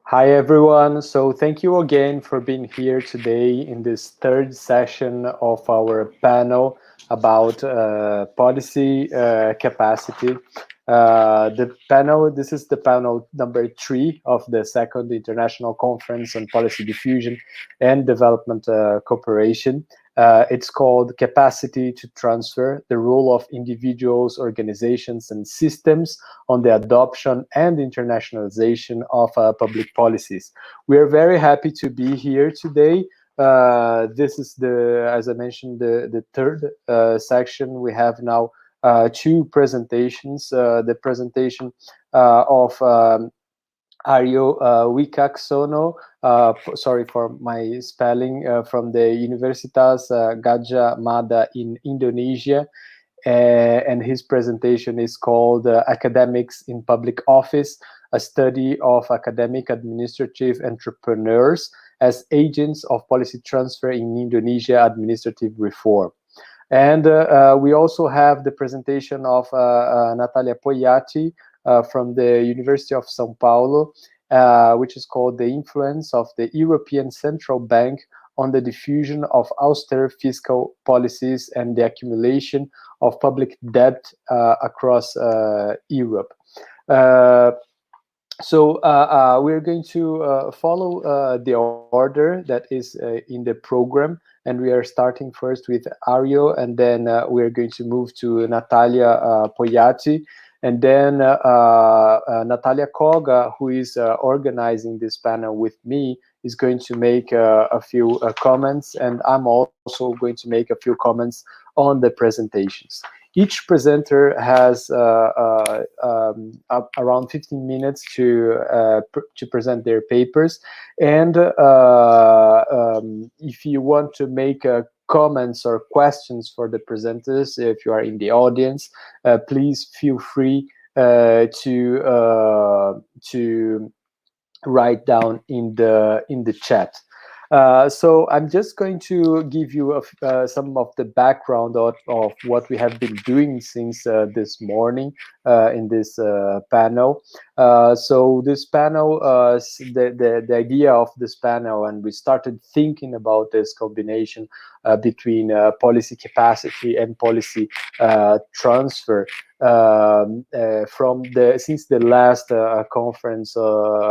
Hi everyone. So thank you again for being here today in this third session of our panel about policy capacity. This is the panel number 3 of the second International Conference on Policy Diffusion and Development Cooperation. It's called Capacity to Transfer, the Role of Individuals, Organizations, and Systems on the Adoption and Internationalization of Public Policies. We are very happy to be here today. This is as I mentioned, the third section. We have now two presentations. The presentation of Ario Wicaksono, sorry for my spelling, from the Universitas Gajah Mada in Indonesia. And his presentation is called Academics in Public Office, a study of academic administrative entrepreneurs as agents of policy transfer in Indonesia administrative reform. And we also have the presentation of Natalia from the University of São Paulo, which is called The Influence of the European Central Bank on the Diffusion of Austere Fiscal Policies and the Accumulation of Public Debt across Europe. So we're going to follow the order that is in the program, and we are starting first with Ario, and then we're going to move to Natalia Poiati, and then Natalia Koga, who is organizing this panel with me, is going to make a few comments, and I'm also going to make a few comments on the presentations. Each presenter has around 15 minutes to present their papers, and if you want to make comments or questions for the presenters, if you are in the audience, please feel free to write down in the chat. So I'm just going to give you some of the background of what we have been doing since this morning in this panel. So this panel, the idea of this panel, and we started thinking about this combination between policy capacity and policy transfer since the last conference,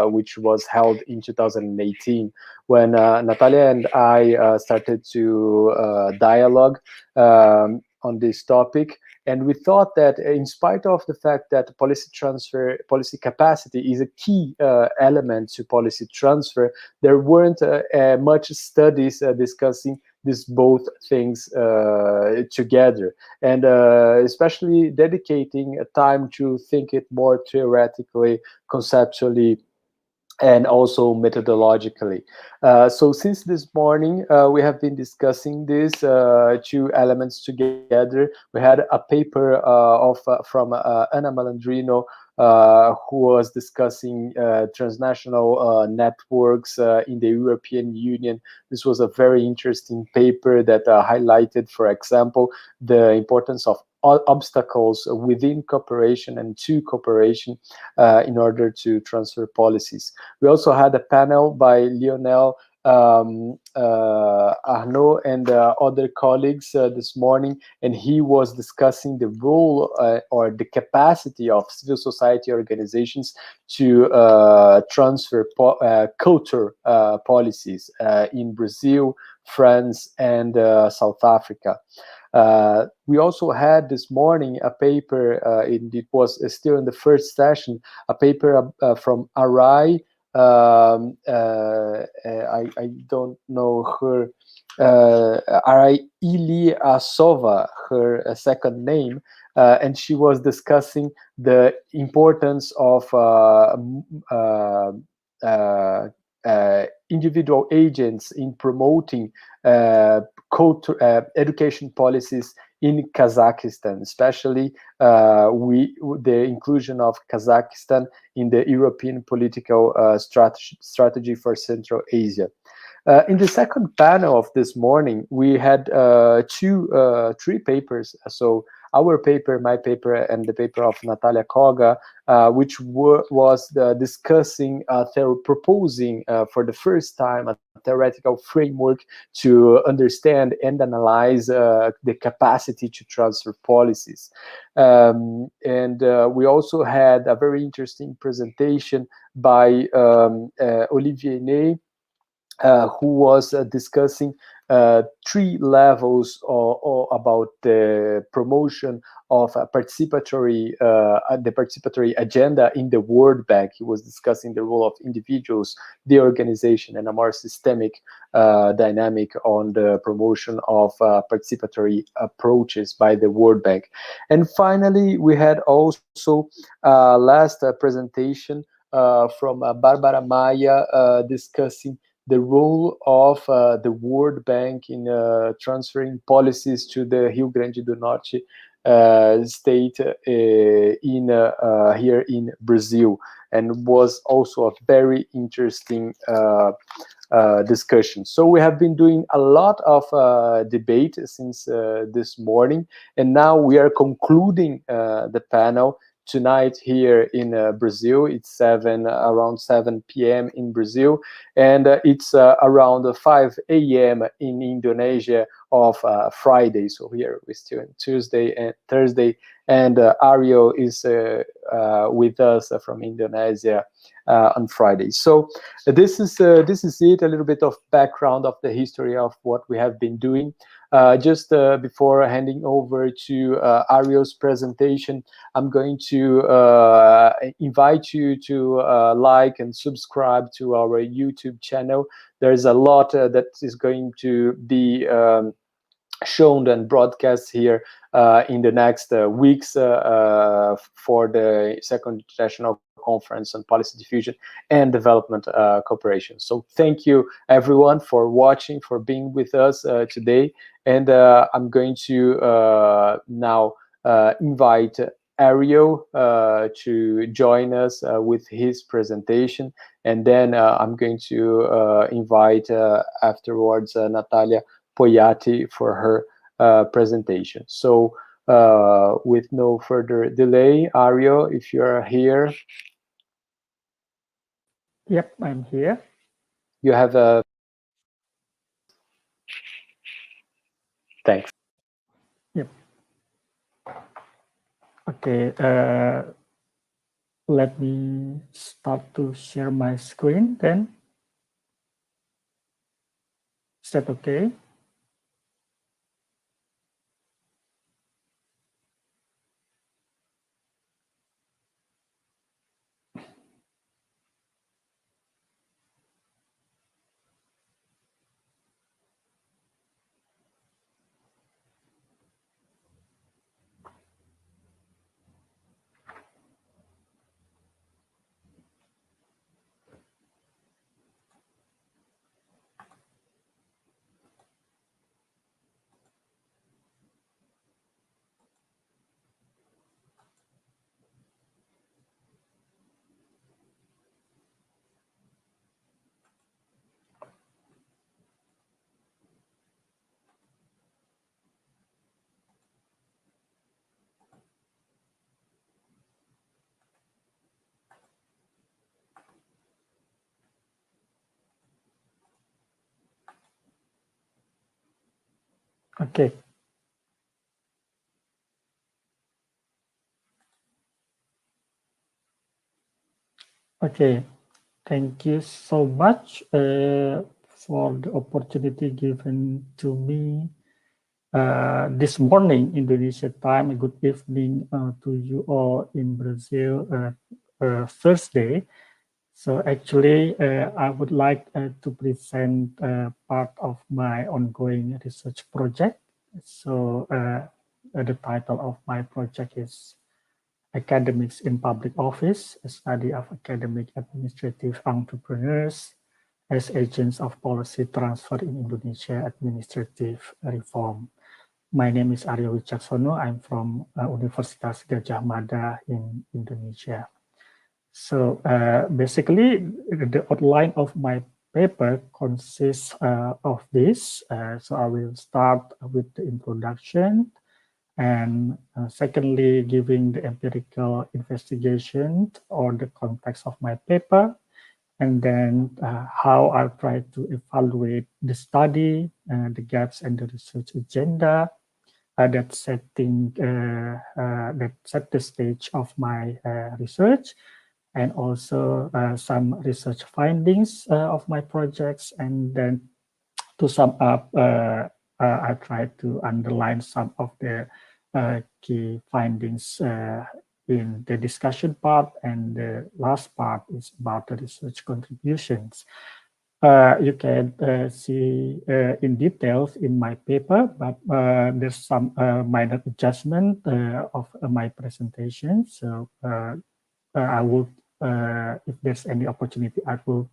which was held in 2018, when Natalia and I started to dialogue on this topic. And we thought that in spite of the fact that policy capacity is a key element to policy transfer, there weren't much studies discussing these both things together, and especially dedicating time to think it more theoretically, conceptually, and also methodologically. So since this morning, we have been discussing these two elements together. We had a paper from Ana Malandrino, who was discussing transnational networks in the European Union. This was a very interesting paper that highlighted, for example, the importance of obstacles within cooperation and to cooperation in order to transfer policies. We also had a panel by Lionel Arnaud and other colleagues this morning, and he was discussing the role or the capacity of civil society organizations to transfer culture policies in Brazil, France, and South Africa. We also had this morning a paper, it was still in the first session, a paper from Arai. I don't know her, Arai Ilyasova, her second name, and she was discussing the importance of individual agents in promoting education policies in Kazakhstan, especially the inclusion of Kazakhstan in the European political strategy for Central Asia. In the second panel of this morning, we had three papers. So our paper, my paper, and the paper of Natalia Koga, which was discussing, proposing for the first time a theoretical framework to understand and analyze the capacity to transfer policies. And we also had a very interesting presentation by Olivier Ney, who was discussing 3 levels about the promotion of a the participatory agenda in the World Bank. He was discussing the role of individuals, the organization, and a more systemic dynamic on the promotion of participatory approaches by the World Bank. And finally, we had also last presentation from Barbara Maya discussing the role of the World Bank in transferring policies to the Rio Grande do Norte state here in Brazil, and was also a very interesting discussion. So we have been doing a lot of debate since this morning, and now we are concluding the panel tonight here in Brazil. It's around 7 p.m. in Brazil, and it's around 5 a.m. in Indonesia of Friday. So here we're still in Tuesday and Thursday, and Ario is with us from Indonesia on Friday. So this is it, a little bit of background of the history of what we have been doing. Just before handing over to Ario's presentation, I'm going to invite you to like and subscribe to our YouTube channel. There's a lot that is going to be shown and broadcast here in the next weeks for the Second International Conference on Policy Diffusion and Development Cooperation. So thank you everyone for watching, for being with us today. And I'm going to now invite Ario to join us with his presentation. And then I'm going to invite afterwards Natalia Poyati for her presentation. So with no further delay, Ario, if you are here. Yep, I'm here. You have a... Thanks. Yep. Okay, let me start to share my screen then. Is that okay? Okay. Okay. Thank you so much for the opportunity given to me this morning, Indonesia time. Good evening to you all in Brazil, Thursday. So actually, I would like to present part of my ongoing research project. So the title of my project is Academics in Public Office, a study of academic administrative entrepreneurs as agents of policy transfer in Indonesia administrative reform. My name is Ario Wicaksono. I'm from Universitas Gadjah Mada in Indonesia. So basically, the outline of my paper consists of this. So I will start with the introduction. And secondly, giving the empirical investigation or the context of my paper, and then how I try to evaluate the study, the gaps and the research agenda, that set the stage of my research, and also some research findings of my projects. And then to sum up, I try to underline some of the key findings in the discussion part, and the last part is about the research contributions. You can see in details in my paper, but there's some minor adjustment of my presentation. So I will, if there's any opportunity, I will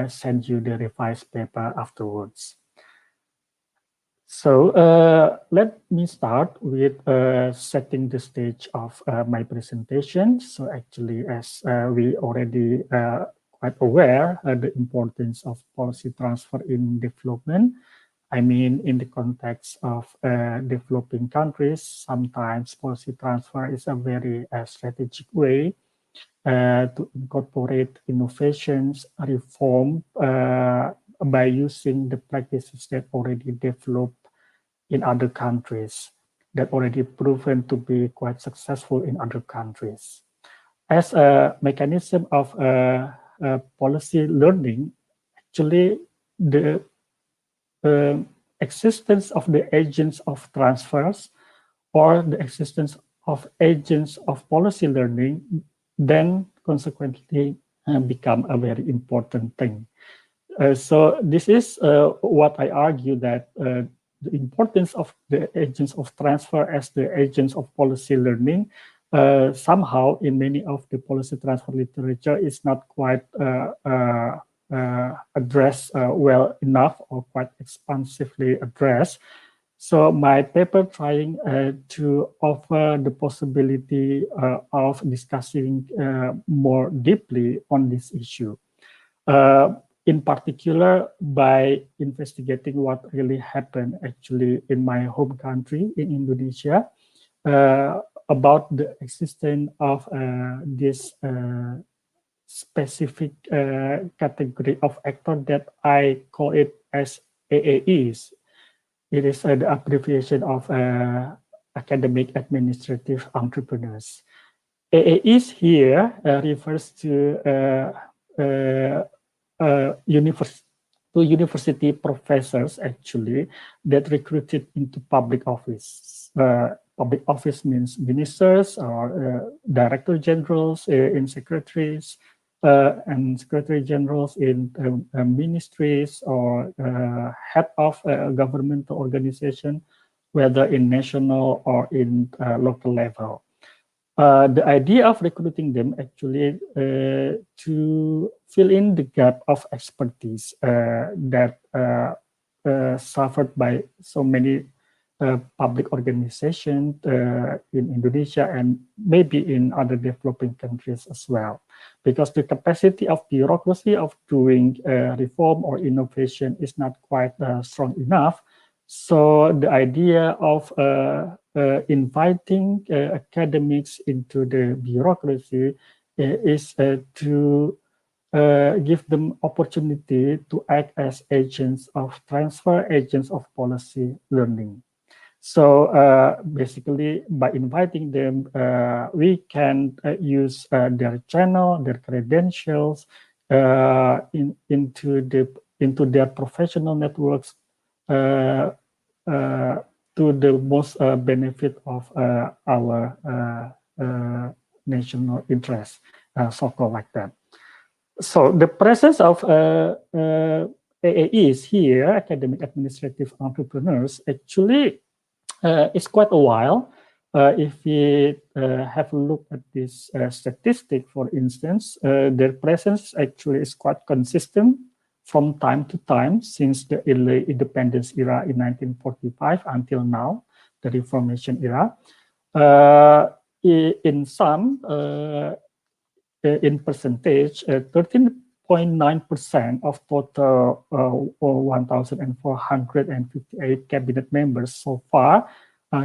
send you the revised paper afterwards. So let me start with setting the stage of my presentation. So actually, as we already quite aware the importance of policy transfer in development. I mean, in the context of developing countries, sometimes policy transfer is a very strategic way to incorporate innovations, reform by using the practices that already developed in other countries, that already proven to be quite successful in other countries. As a mechanism of policy learning, actually the existence of the agents of transfers or the existence of agents of policy learning then consequently become a very important thing. So this is what I argue, that the importance of the agents of transfer as the agents of policy learning somehow in many of the policy transfer literature is not quite addressed well enough, or quite expansively addressed. So my paper trying to offer the possibility of discussing more deeply on this issue. In particular, by investigating what really happened actually in my home country, in Indonesia, about the existence of this specific category of actor that I call it as AAEs. It is the abbreviation of academic administrative entrepreneurs. AAEs here refers to university professors actually that recruited into public office. Public office means ministers or director generals in secretaries and secretary generals in ministries, or head of a governmental organization, whether in national or in local level. The idea of recruiting them actually to fill in the gap of expertise that suffered by so many public organizations in Indonesia and maybe in other developing countries as well. Because the capacity of bureaucracy of doing reform or innovation is not quite strong enough. So the idea of inviting academics into the bureaucracy is to give them opportunity to act as agents of transfer, agents of policy learning. So basically, by inviting them, we can use their channel, their credentials into their professional networks to the most benefit of our national interest, so-called like that. So the presence of AAEs here, academic administrative entrepreneurs, actually is quite a while. If we have a look at this statistic, for instance, their presence actually is quite consistent from time to time since the early independence era in 1945 until now, the Reformation era. In some, in percentage, 13.9% of total 1,458 cabinet members so far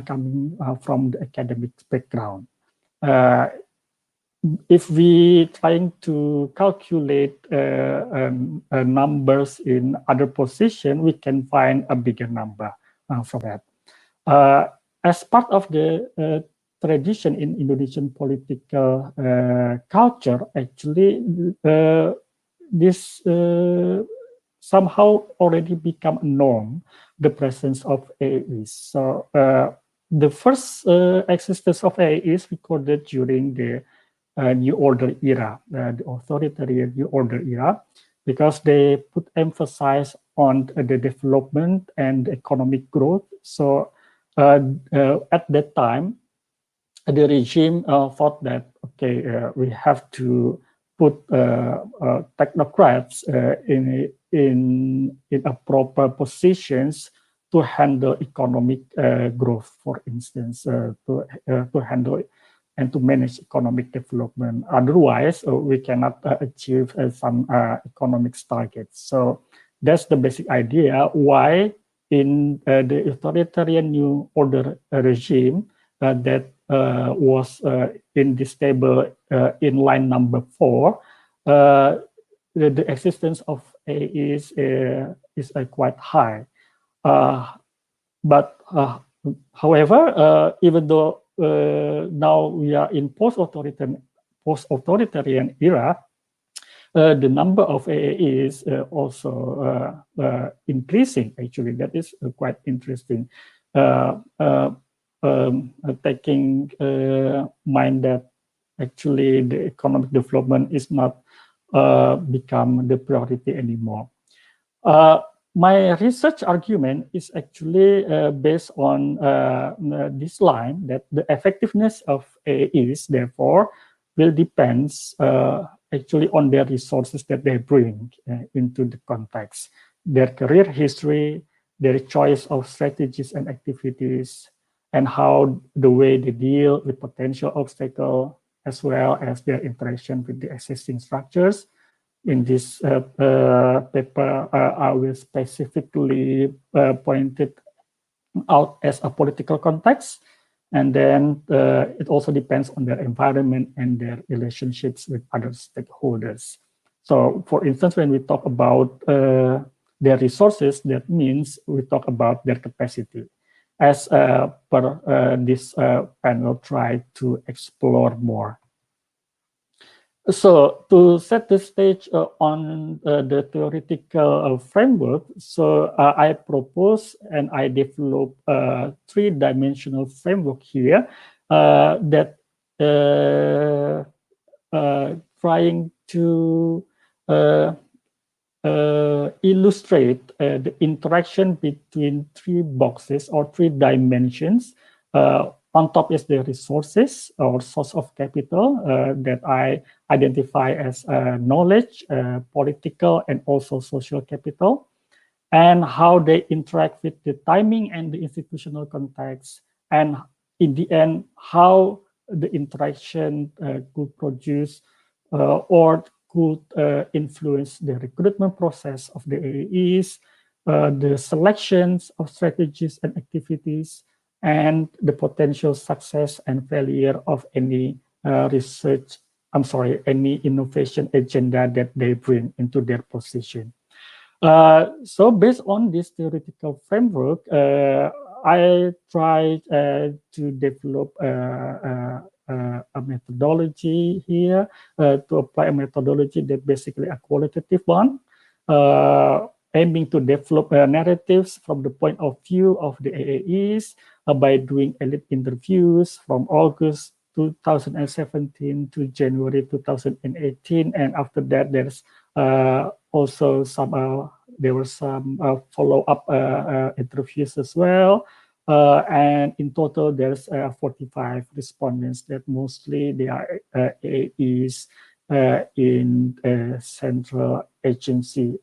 coming from the academic background. If we trying to calculate numbers in other position, we can find a bigger number from that. As part of the tradition in Indonesian political culture, actually, this somehow already become a norm, the presence of AAEs. So the first existence of AAEs recorded during the New Order era, the authoritarian New Order era, because they put emphasis on the development and economic growth. So at that time, the regime thought that, okay, we have to put technocrats in a proper positions to handle economic growth, for instance, to handle and to manage economic development. Otherwise, we cannot achieve some economic targets. So that's the basic idea why in the authoritarian New Order regime that was in this table in line number 4, the existence of A is quite high. But however, even though now we are in post-authoritarian era, the number of AAE is also increasing. Actually, that is quite interesting. Taking mind that actually the economic development is not become the priority anymore. My research argument is actually based on this line that the effectiveness of AAEs, therefore, will depend actually on their resources that they bring into the context, their career history, their choice of strategies and activities, and how the way they deal with potential obstacle, as well as their interaction with the existing structures. In this paper, I will specifically point it out as a political context. And then it also depends on their environment and their relationships with other stakeholders. So for instance, when we talk about their resources, that means we talk about their capacity. As per this panel tried to explore more. So to set the stage on the theoretical framework, so I propose and I develop a three-dimensional framework here that trying to illustrate the interaction between three boxes or three dimensions. On top is the resources or source of capital that I identify as knowledge, political, and also social capital, and how they interact with the timing and the institutional context, and in the end, how the interaction could produce or could influence the recruitment process of the AAEs, the selections of strategies and activities, and the potential success and failure of any any innovation agenda that they bring into their position. So based on this theoretical framework, I tried to develop a methodology here, to apply a methodology that basically a qualitative one, aiming to develop narratives from the point of view of the AAEs by doing elite interviews from August 2017 to January 2018, and after that there's also some there were some follow-up interviews as well, and in total there's 45 respondents that mostly they are AAEs in central agency,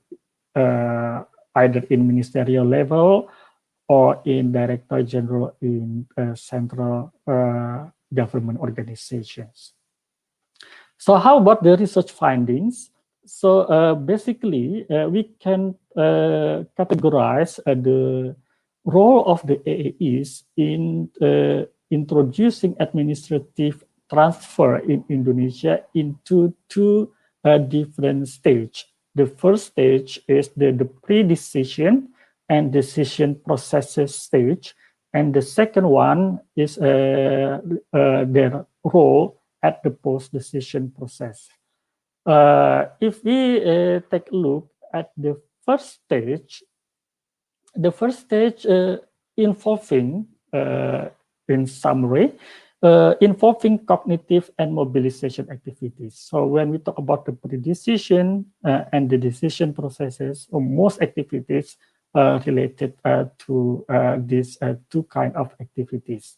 either in ministerial level or in director general in central government organizations. So how about the research findings? So basically, we can categorize the role of the AAEs in introducing administrative transfer in Indonesia into two different stages. The first stage is the pre-decision and decision processes stage. And the second one is their role at the post-decision process. If we take a look at the first stage involving, in summary, involving cognitive and mobilization activities. So when we talk about the pre-decision and the decision processes, most activities related to these two kind of activities.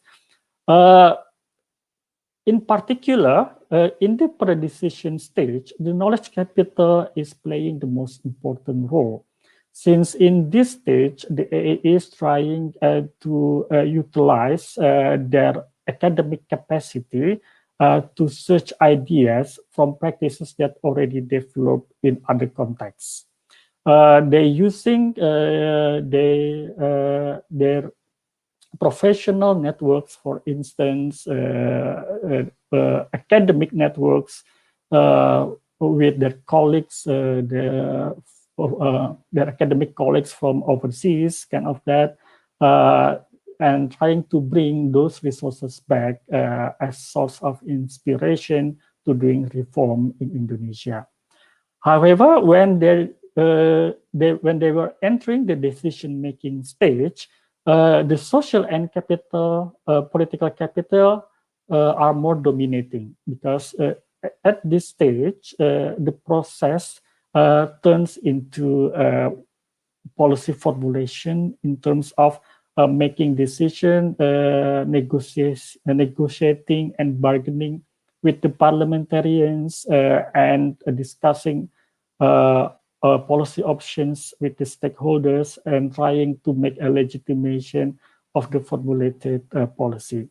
In particular, in the pre-decision stage, the knowledge capital is playing the most important role. Since in this stage, the AA is trying to utilize their academic capacity to search ideas from practices that already developed in other contexts. They're using their professional networks, for instance, academic networks with their colleagues, their academic colleagues from overseas, kind of that, and trying to bring those resources back as source of inspiration to doing reform in Indonesia. However, when they were entering the decision-making stage, the social and political capital are more dominating, because at this stage, the process turns into policy formulation in terms of making decision, negotiating and bargaining with the parliamentarians and discussing policy options with the stakeholders and trying to make a legitimation of the formulated policy.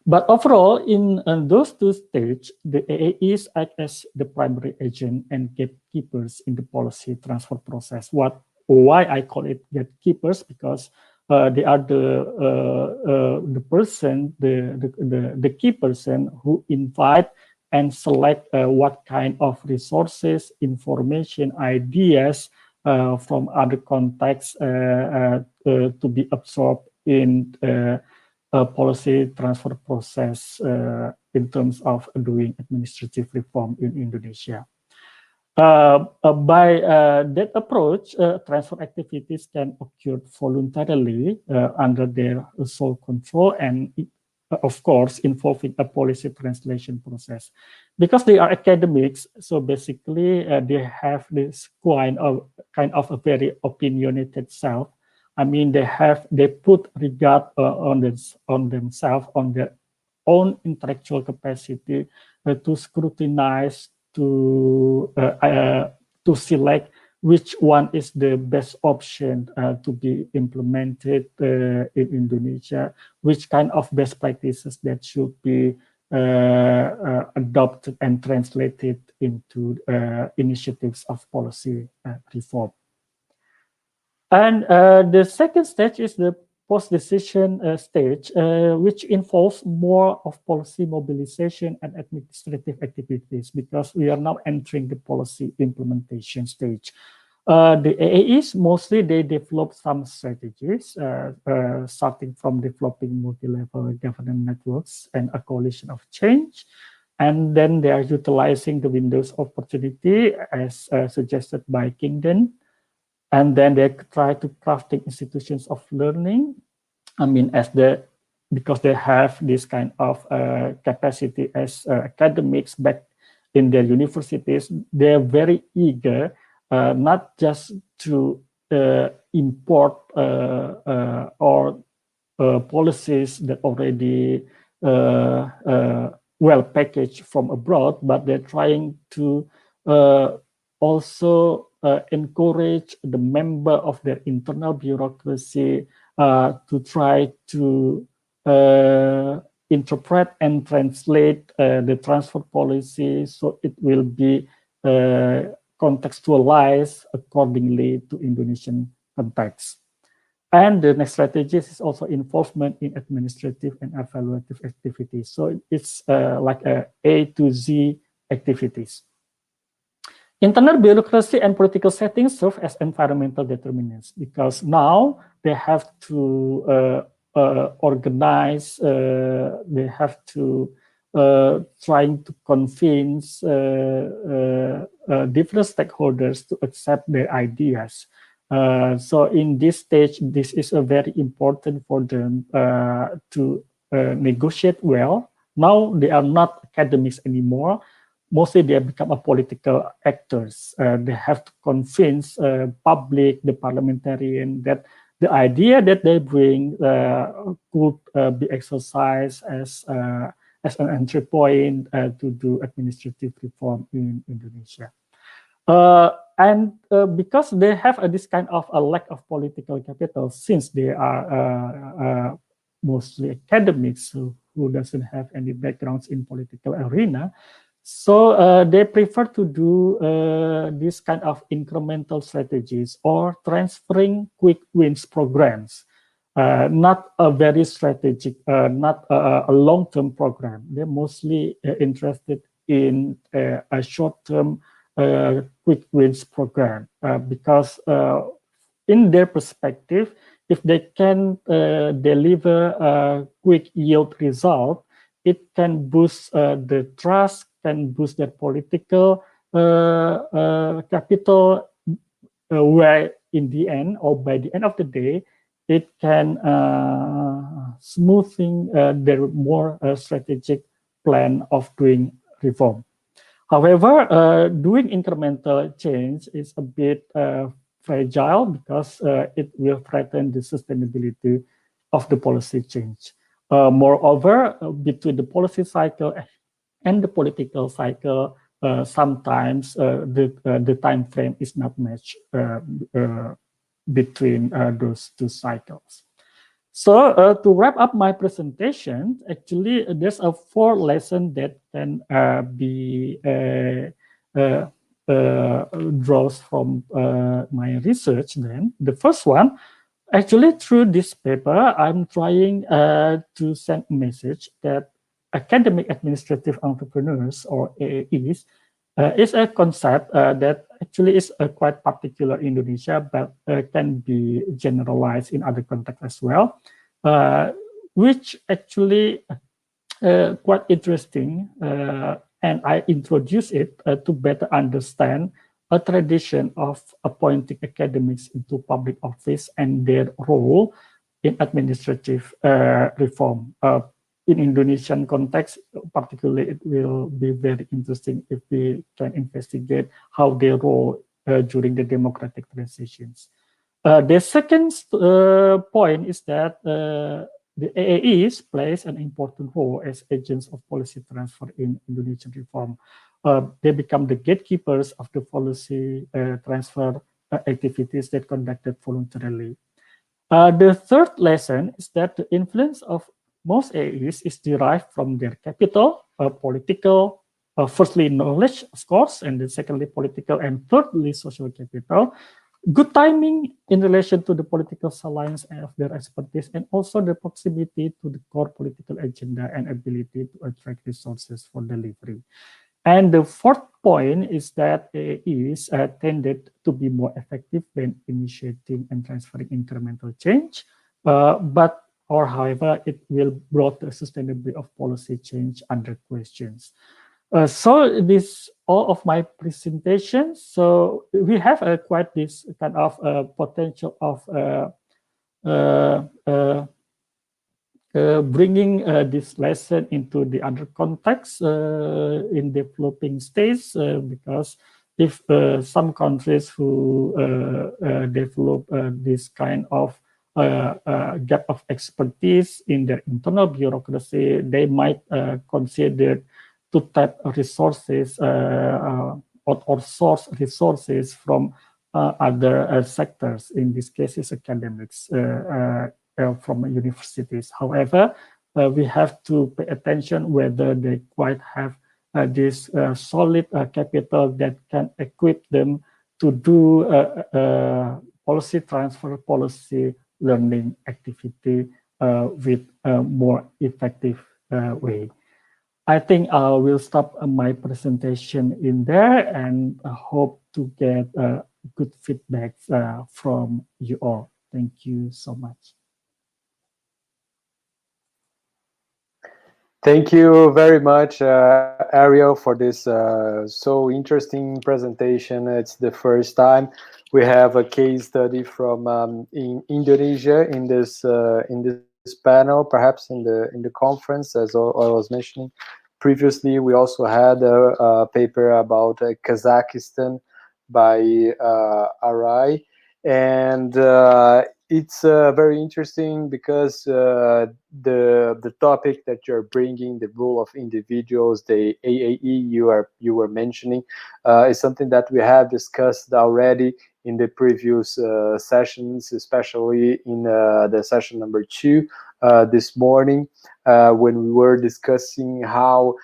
But overall, in those two stages, the AAEs act as the primary agent and gatekeepers in the policy transfer process. Why I call it gatekeepers? Because they are the person, the key person who invite and select what kind of resources, information, ideas from other contexts to be absorbed in policy transfer process in terms of doing administrative reform in Indonesia. By that approach, transfer activities can occur voluntarily under their sole control and, of course, involving a policy translation process. Because they are academics, so basically they have this kind of a very opinionated self. I mean, they put regard on themselves, on their own intellectual capacity to scrutinize, to select which one is the best option to be implemented in Indonesia, which kind of best practices that should be adopted and translated into initiatives of policy reform. And the second stage is the post-decision stage, which involves more of policy mobilization and administrative activities, because we are now entering the policy implementation stage. The AAEs, mostly they develop some strategies, starting from developing multi-level governance networks and a coalition of change. And then they are utilizing the windows of opportunity as suggested by Kingdon. And then they try to crafting institutions of learning. I mean, because they have this kind of capacity as academics back in their universities, they're very eager not just to import or policies that already well packaged from abroad, but they're trying to also encourage the member of their internal bureaucracy to try to interpret and translate the transfer policy so it will be contextualized accordingly to Indonesian context. And the next strategy is also involvement in administrative and evaluative activities. So it's like A to Z activities. Internal bureaucracy and political settings serve as environmental determinants because now they have to organize, they have to trying to convince different stakeholders to accept their ideas. So in this stage, this is a very important for them to negotiate well. Now they are not academics anymore. Mostly they have become a political actors. They have to convince public, the parliamentarian, that the idea that they bring could be exercised as an entry point to do administrative reform in Indonesia. And because they have this kind of a lack of political capital, since they are mostly academics who doesn't have any backgrounds in political arena, so they prefer to do this kind of incremental strategies or transferring quick wins programs, not a very strategic, not a long-term program. They're mostly interested in a short-term quick wins program because in their perspective, if they can deliver a quick yield result, it can boost the trust, can boost their political capital, where in the end or by the end of the day, it can smoothing their more strategic plan of doing reform. However, doing incremental change is a bit fragile because it will threaten the sustainability of the policy change. Moreover, between the policy cycle and the political cycle, sometimes the time frame is not matched between those two cycles. So to wrap up my presentation, actually there's a 4 lesson that can be draws from my research. Then the first one, actually through this paper, I'm trying to send a message that academic administrative entrepreneurs or AAEs is a concept that actually is quite particular in Indonesia, but can be generalized in other contexts as well, which actually quite interesting. And I introduce it to better understand a tradition of appointing academics into public office and their role in administrative reform. In Indonesian context, particularly, it will be very interesting if we can investigate how they role during the democratic transitions. The second point is that the AAEs plays an important role as agents of policy transfer in Indonesian reform. They become the gatekeepers of the policy transfer activities that conducted voluntarily. The third lesson is that the influence of most AAEs is derived from their capital, political, firstly knowledge, of course, and then secondly political, and thirdly social capital. Good timing in relation to the political salience of their expertise, and also the proximity to the core political agenda and ability to attract resources for delivery. And the fourth point is that AAEs tended to be more effective when initiating and transferring incremental change, however, it will brought the sustainability of policy change under questions. So this all of my presentation. So we have quite this kind of potential of bringing this lesson into the other context in developing states, because if some countries who develop this kind of gap of expertise in their internal bureaucracy, they might consider to tap resources or source resources from other sectors, in this case is academics from universities. However, we have to pay attention whether they quite have this solid capital that can equip them to do policy transfer, policy learning activity with a more effective way. I think I will stop my presentation in there, and I hope to get good feedback from you all. Thank you so much. Thank you very much, Ario, for this so interesting presentation. It's the first time we have a case study from in Indonesia in this panel, perhaps in the conference, as I was mentioning previously. We also had a paper about Kazakhstan by Arai, and it's very interesting because the topic that you're bringing, the role of individuals, the AAE you were mentioning, is something that we have discussed already in the previous sessions, especially in the session number 2 this morning, when we were discussing how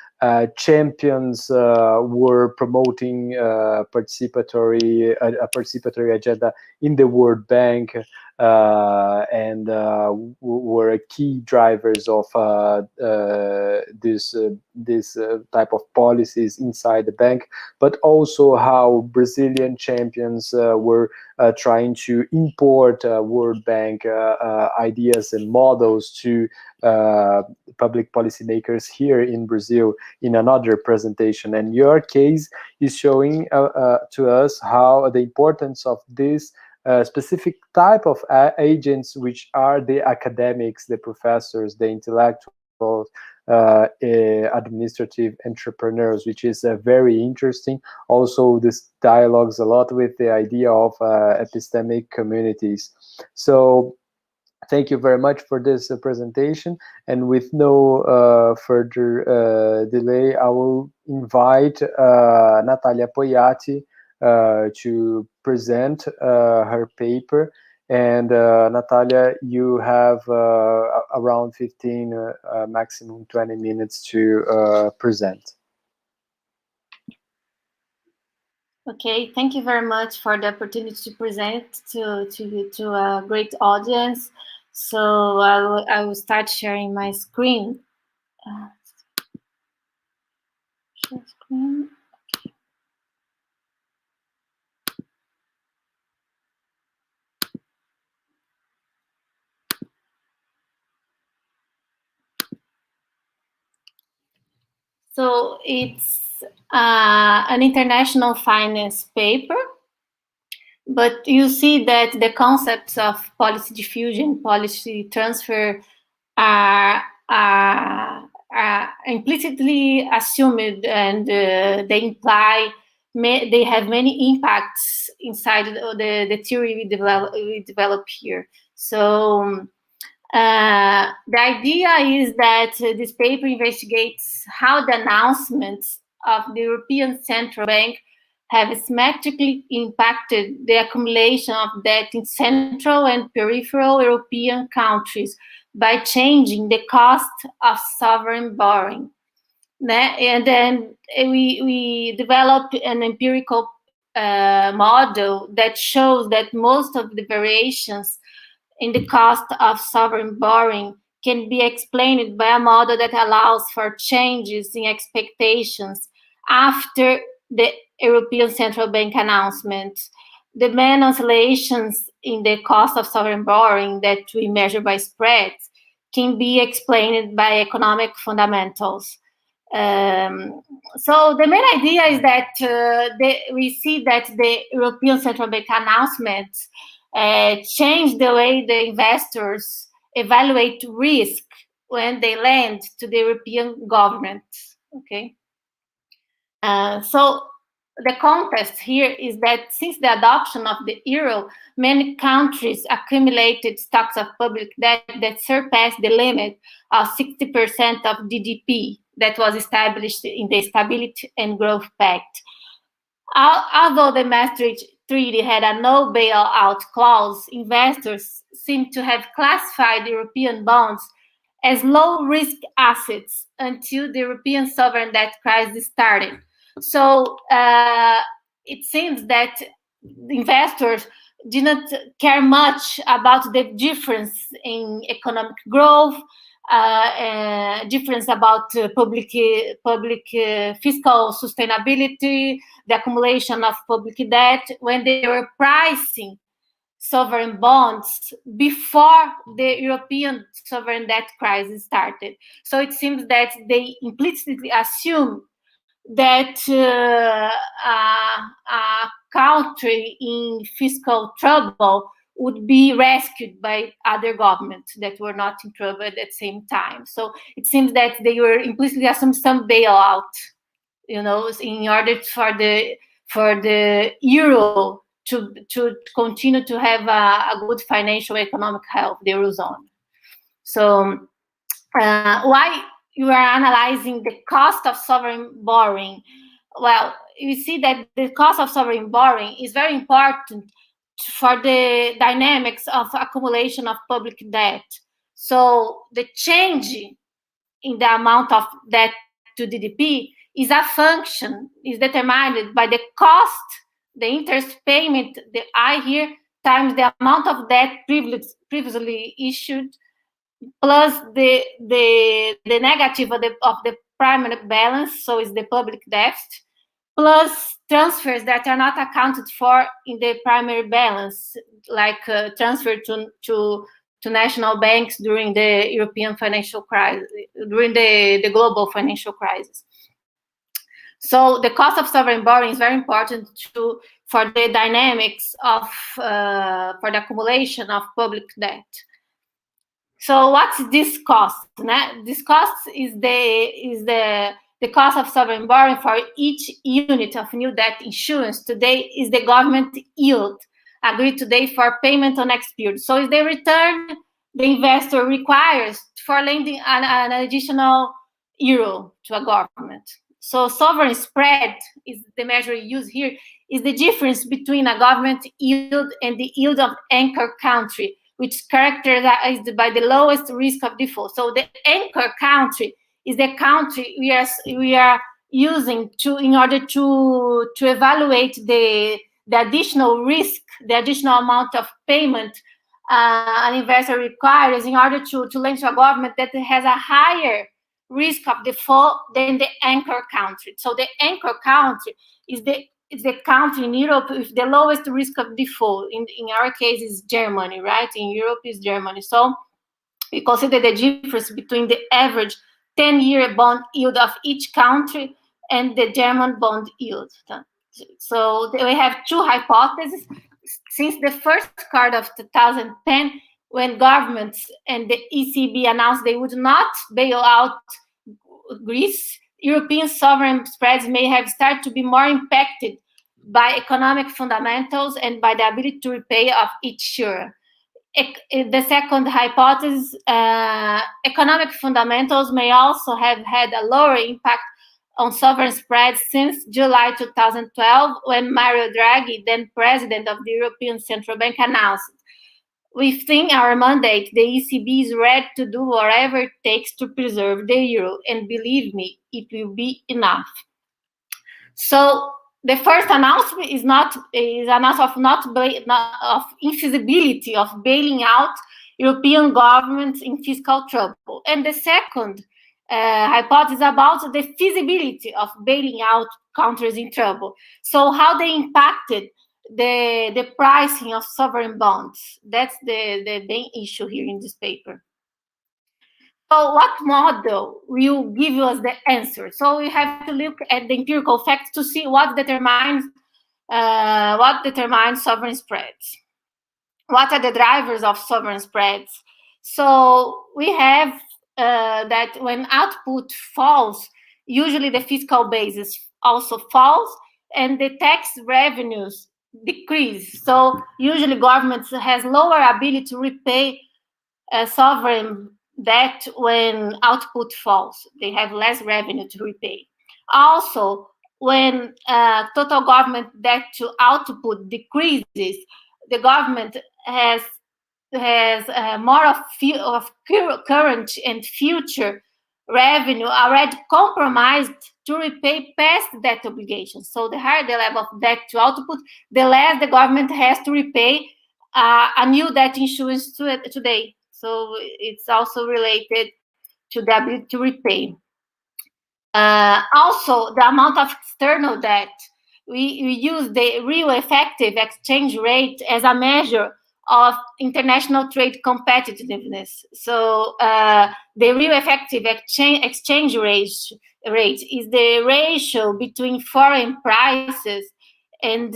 champions were promoting a participatory agenda in the World Bank, and were key drivers of this type of policies inside the bank, but also how Brazilian champions were trying to import World Bank ideas and models to public policymakers here in Brazil in another presentation. And your case is showing to us how the importance of this specific type of agents, which are the academics, the professors, the intellectuals, administrative entrepreneurs, which is very interesting. Also, this dialogues a lot with the idea of epistemic communities. So thank you very much for this presentation. And with no further delay, I will invite Natalia Poiati to present her paper. And Natalia, you have around 15, maximum 20 minutes to present. Okay, thank you very much for the opportunity to present to a great audience. So I will start sharing my screen. Share screen. Okay. So it's an international finance paper, but you see that the concepts of policy diffusion, policy transfer are implicitly assumed, and they imply they have many impacts inside the theory we develop here. So the idea is that this paper investigates how the announcements of the European Central Bank have symmetrically impacted the accumulation of debt in central and peripheral European countries by changing the cost of sovereign borrowing. And then we developed an empirical model that shows that most of the variations in the cost of sovereign borrowing can be explained by a model that allows for changes in expectations after the European Central Bank announcement. The main oscillations in the cost of sovereign borrowing that we measure by spreads can be explained by economic fundamentals. So the main idea is that we see that the European Central Bank announcements change the way the investors evaluate risk when they lend to the European government. Okay. So the context here is that since the adoption of the euro, many countries accumulated stocks of public debt that surpassed the limit of 60% of GDP that was established in the Stability and Growth Pact. Although the Maastricht Treaty had a no bailout clause, investors seem to have classified European bonds as low-risk assets until the European sovereign debt crisis started. So it seems that investors didn't care much about the difference in economic growth, difference about public fiscal sustainability, the accumulation of public debt, when they were pricing sovereign bonds before the European sovereign debt crisis started. So it seems that they implicitly assume that a country in fiscal trouble would be rescued by other governments that were not in trouble at the same time. So it seems that they were implicitly assuming some bailout, in order for the euro to continue to have a good financial economic health, the eurozone. So why you are analyzing the cost of sovereign borrowing? Well, you see that the cost of sovereign borrowing is very important for the dynamics of accumulation of public debt. So the change in the amount of debt to GDP is a function, is determined by the cost, the interest payment, the I here, times the amount of debt previously issued, plus the negative of the primary balance, so it's the public deficit, plus transfers that are not accounted for in the primary balance, like transfer to national banks during the European financial crisis, during the global financial crisis. So the cost of sovereign borrowing is very important for the dynamics of for the accumulation of public debt. So what's this cost? This cost is the cost of sovereign borrowing for each unit of new debt issuance today is the government yield agreed today for payment on next period. So is the return the investor requires for lending an additional euro to a government. So sovereign spread is the measure used here, is the difference between a government yield and the yield of anchor country, which is characterized by the lowest risk of default. So the anchor country is the country we are using in order to evaluate the additional risk, the additional amount of payment an investor requires in order to lend to a government that has a higher risk of default than the anchor country. So the anchor country is the country in Europe with the lowest risk of default. In our case, is Germany, right? In Europe, is Germany. So we consider the difference between the average 10-year bond yield of each country and the German bond yield. So we have two hypotheses. Since the first quarter of 2010, when governments and the ECB announced they would not bail out Greece, European sovereign spreads may have started to be more impacted by economic fundamentals and by the ability to repay of each year. The second hypothesis, economic fundamentals may also have had a lower impact on sovereign spreads since July 2012, when Mario Draghi, then president of the European Central Bank, announced, "Within our mandate, the ECB is ready to do whatever it takes to preserve the euro, and believe me, it will be enough." So the first announcement is announcement of infeasibility of bailing out European governments in fiscal trouble, and the second hypothesis about the feasibility of bailing out countries in trouble. So how they impacted the pricing of sovereign bonds. That's the main issue here in this paper. So what model will give us the answer? So we have to look at the empirical facts to see what determines sovereign spreads. What are the drivers of sovereign spreads? So we have that when output falls, usually the fiscal basis also falls and the tax revenues decrease. So usually governments has lower ability to repay sovereign debt when output falls. They have less revenue to repay. Also, when total government debt to output decreases, the government has more of current and future revenue already compromised to repay past debt obligations. So the higher the level of debt to output, the less the government has to repay a new debt issuance today. So it's also related to the ability to repay. Also, the amount of external debt, we use the real effective exchange rate as a measure of international trade competitiveness. So the real effective exchange rate is the ratio between foreign prices and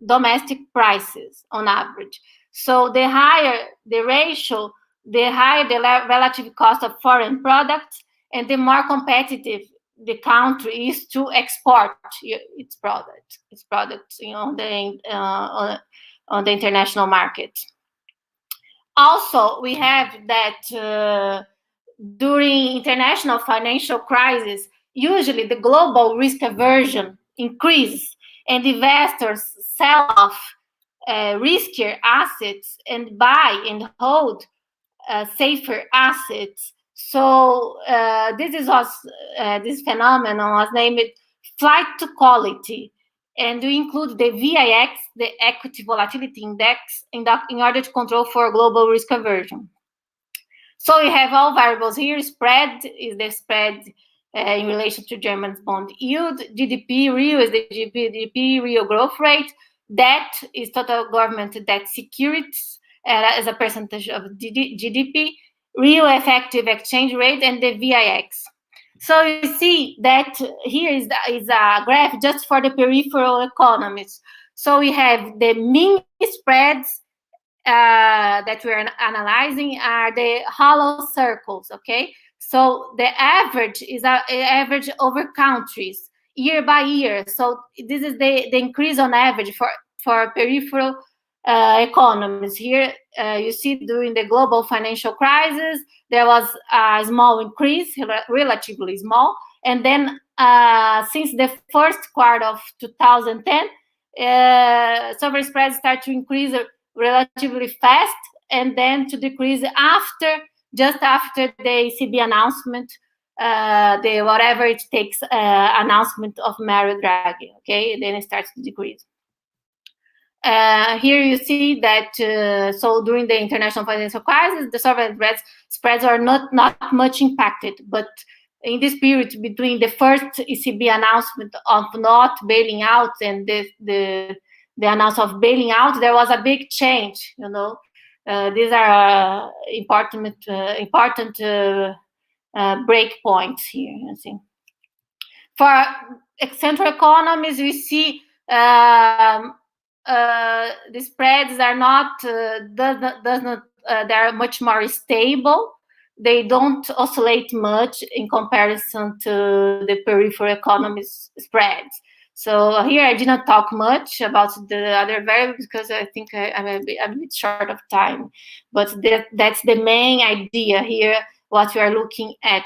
domestic prices on average. So the higher the ratio, the higher the relative cost of foreign products, and the more competitive the country is to export its products, on the international market. Also, we have that during international financial crisis, usually the global risk aversion increases, and investors sell off riskier assets and buy and hold safer assets. So this phenomenon was named flight to quality, and we include the VIX, the Equity Volatility Index, in order to control for global risk aversion. So we have all variables here. Spread is the spread in relation to German bond yield. GDP real is the GDP real growth rate. Debt is total government debt securities as a percentage of GDP. Real effective exchange rate, and the VIX. So you see that here is a graph just for the peripheral economies. So we have the mean spreads that we're analyzing are the hollow circles, okay? So the average is an average over countries year by year. So this is the increase on average for peripheral economies. Here you see during the global financial crisis, there was a small increase, relatively small. And then since the first quarter of 2010, sovereign spreads start to increase relatively fast, and then to decrease just after the ECB announcement, the whatever it takes announcement of Mario Draghi, okay? Then it starts to decrease. Here you see that so during the international financial crisis, the sovereign spreads are not much impacted, but in this period between the first ECB announcement of not bailing out and the announcement of bailing out, there was a big change. These are important break points here. You see, for central economies, we see. The spreads are not they are much more stable. They don't oscillate much in comparison to the peripheral economies spreads. So here I did not talk much about the other variables because I think I'm a bit short of time. But that's the main idea here, what we are looking at.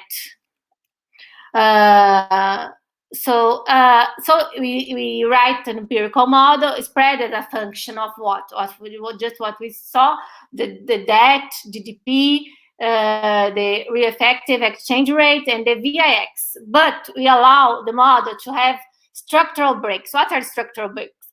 So we write an empirical model. Spread as a function of what we saw: the debt, GDP, the real effective exchange rate, and the VIX. But we allow the model to have structural breaks. What are structural breaks?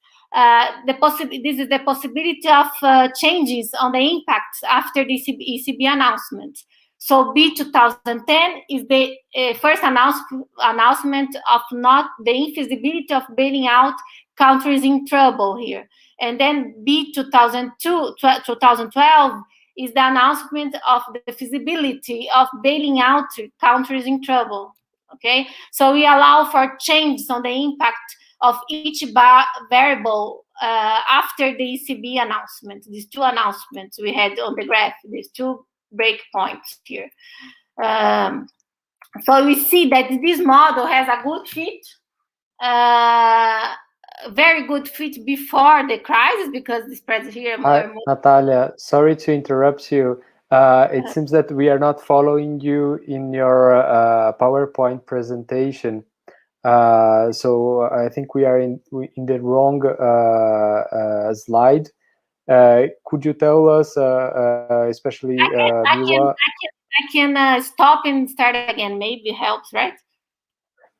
This is the possibility of changes on the impacts after the ECB announcement. So B 2010 is the first announcement of not the infeasibility of bailing out countries in trouble here. And then B 2012 is the announcement of the feasibility of bailing out countries in trouble. Okay, so we allow for changes on the impact of each variable after the ECB announcement. These two announcements we had on the graph, these two breakpoints here. So we see that this model has a good fit, very good fit before the crisis, because the spreads here are more. Natalia, sorry to interrupt you. It seems that we are not following you in your PowerPoint presentation. So I think we are in the wrong slide. Could you tell us, especially Miwa? can stop and start again. Maybe helps, right?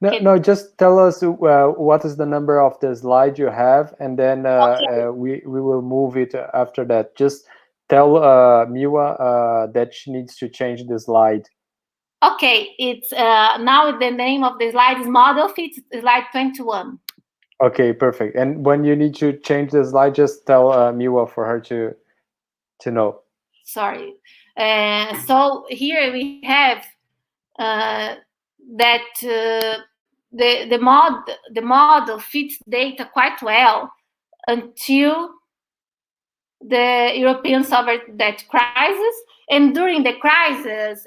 No, just tell us what is the number of the slide you have, and then we will move it after that. Just tell Miwa that she needs to change the slide. Okay, it's now the name of the slide is model fit slide 21. Okay, perfect. And when you need to change the slide, just tell Miwa for her to know. Sorry. So here we have that the model fits data quite well until the European sovereign debt crisis, and during the crisis,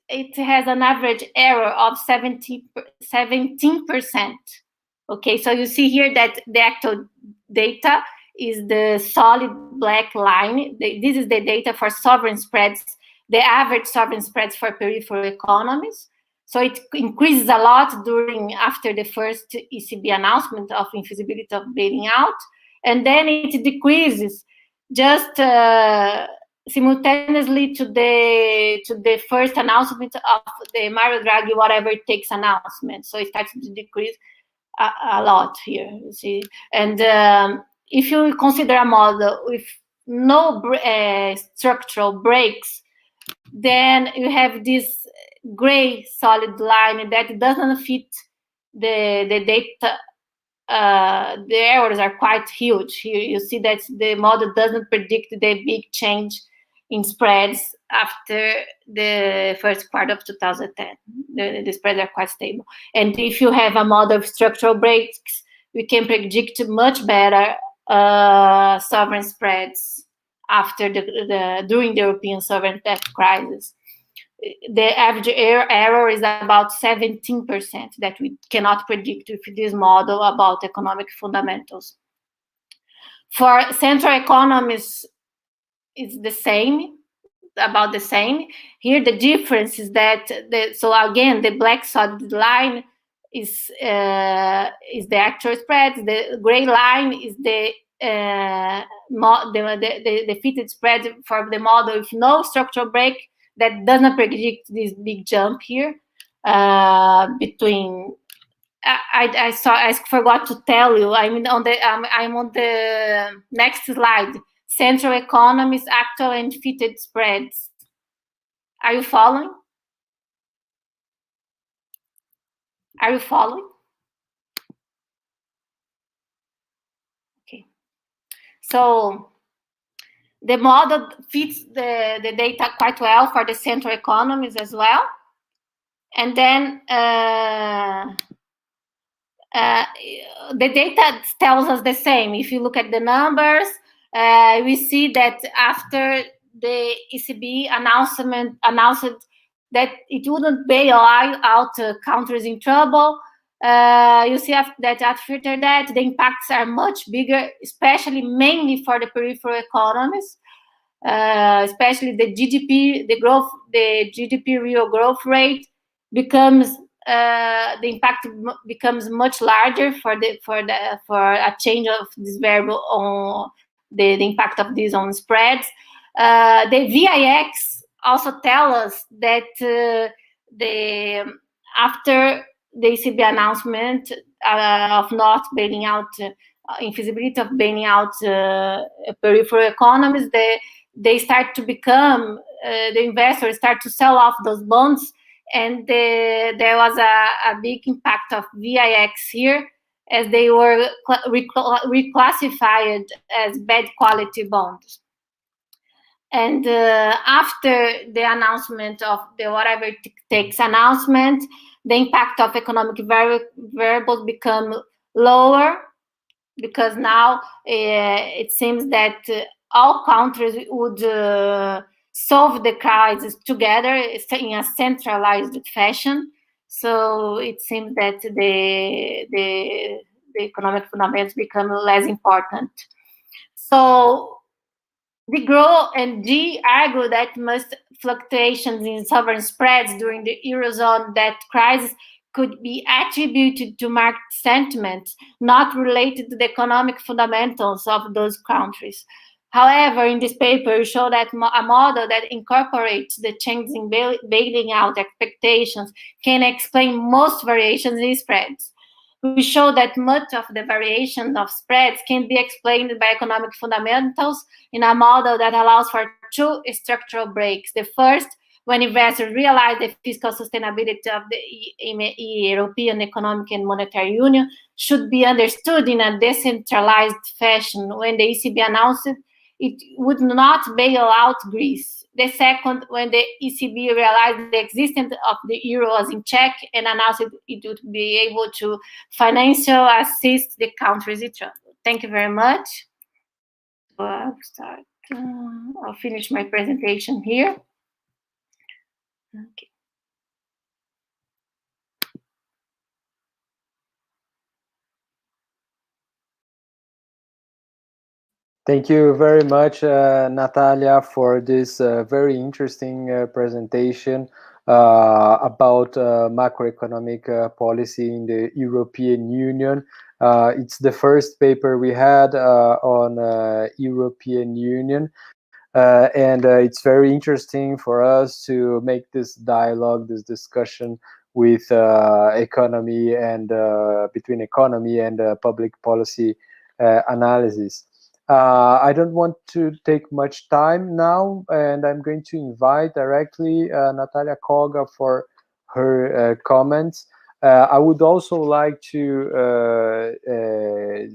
it has an average error of 17%. Okay, so you see here that the actual data is the solid black line. This is the data for sovereign spreads, the average sovereign spreads for peripheral economies. So it increases a lot after the first ECB announcement of infeasibility of bailing out, and then it decreases just simultaneously to the first announcement of the Mario Draghi whatever it takes announcement. So it starts to decrease a lot here, you see. And if you consider a model with no structural breaks, then you have this gray solid line that doesn't fit the data. The errors are quite huge. Here you see that the model doesn't predict the big change in spreads after the first quarter of 2010. The spreads are quite stable. And if you have a model of structural breaks, we can predict much better sovereign spreads after during the European sovereign debt crisis. The average error is about 17% that we cannot predict with this model about economic fundamentals. For central economies, it's the same, about the same. Here, the difference is that so again, the black solid line is the actual spread. The gray line is the fitted spread for the model with no structural break. That doesn't predict this big jump here between. I forgot to tell you. I'm on the next slide. Central economies, actual and fitted spreads. Are you following? Are you following? Okay. So the model fits the data quite well for the central economies as well. And then the data tells us the same. If you look at the numbers, we see that after the ECB announced that it wouldn't bail out countries in trouble, you see that after that, the impacts are much bigger, especially mainly for the peripheral economies, especially the GDP, the GDP real growth rate becomes the impact becomes much larger for a change of this variable on the impact of this on spreads. The VIX also tell us that after the ECB announcement of not bailing out, infeasibility of bailing out peripheral economies, they start to become, the investors start to sell off those bonds, and there was a big impact of VIX here, as they were reclassified as bad quality bonds. And after the announcement of the whatever it takes announcement, the impact of economic variables become lower, because now it seems that all countries would solve the crisis together in a centralized fashion. So it seems that the economic fundamentals become less important. So DeGraw and G argue that most fluctuations in sovereign spreads during the Eurozone debt crisis could be attributed to market sentiments, not related to the economic fundamentals of those countries. However, in this paper, we show that a model that incorporates the changes in bailing out expectations can explain most variations in spreads. We show that much of the variation of spreads can be explained by economic fundamentals in a model that allows for two structural breaks. The first, when investors realize the fiscal sustainability of the European Economic and Monetary Union should be understood in a decentralized fashion. When the ECB announced it would not bail out Greece. The second, when the ECB realized the existence of the euro was in check and announced it would be able to financially assist the countries in trouble. Thank you very much. I'll start. I'll finish my presentation here. Okay. Thank you very much, Natalia, for this very interesting presentation about macroeconomic policy in the European Union. It's the first paper we had on European Union. And it's very interesting for us to make this dialogue, this discussion with economy and between economy and public policy analysis. I don't want to take much time now, and I'm going to invite directly Natalia Koga for her comments. I would also like to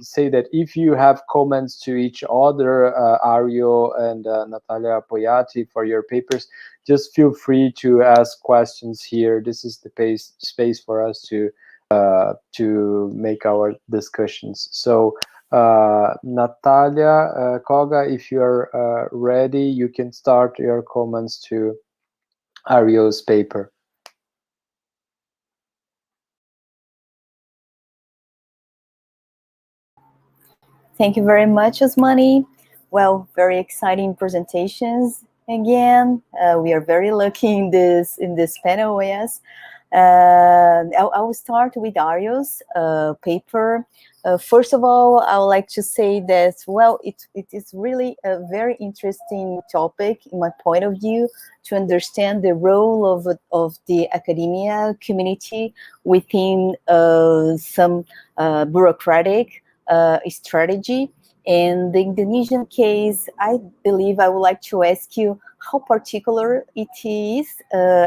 say that if you have comments to each other, Ario and Natalia Poyati, for your papers, just feel free to ask questions here. This is the space for us to make our discussions. So Natalia Koga, if you're ready, you can start your comments to Ario's paper. Thank you very much, Osmani. Well, very exciting presentations again. We are very lucky in this panel, yes. I will start with Ario's paper. First of all, I would like to say that, well, it is really a very interesting topic in my point of view to understand the role of the academia community within some bureaucratic strategy. In the Indonesian case, I believe I would like to ask you how particular it is.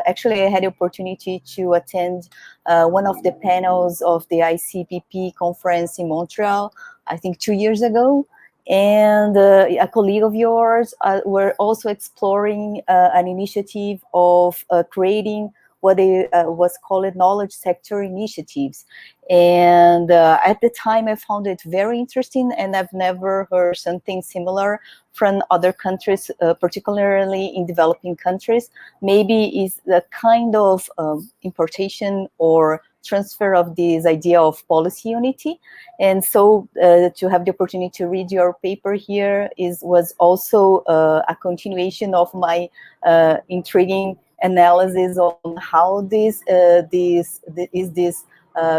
Actually, I had the opportunity to attend one of the panels of the ICPP conference in Montreal, I think 2 years ago. And a colleague of yours were also exploring an initiative of creating what was called knowledge sector initiatives. And at the time, I found it very interesting, and I've never heard something similar from other countries, particularly in developing countries. Maybe is the kind of importation or transfer of this idea of policy unity. And so to have the opportunity to read your paper here was also a continuation of my intriguing analysis on how this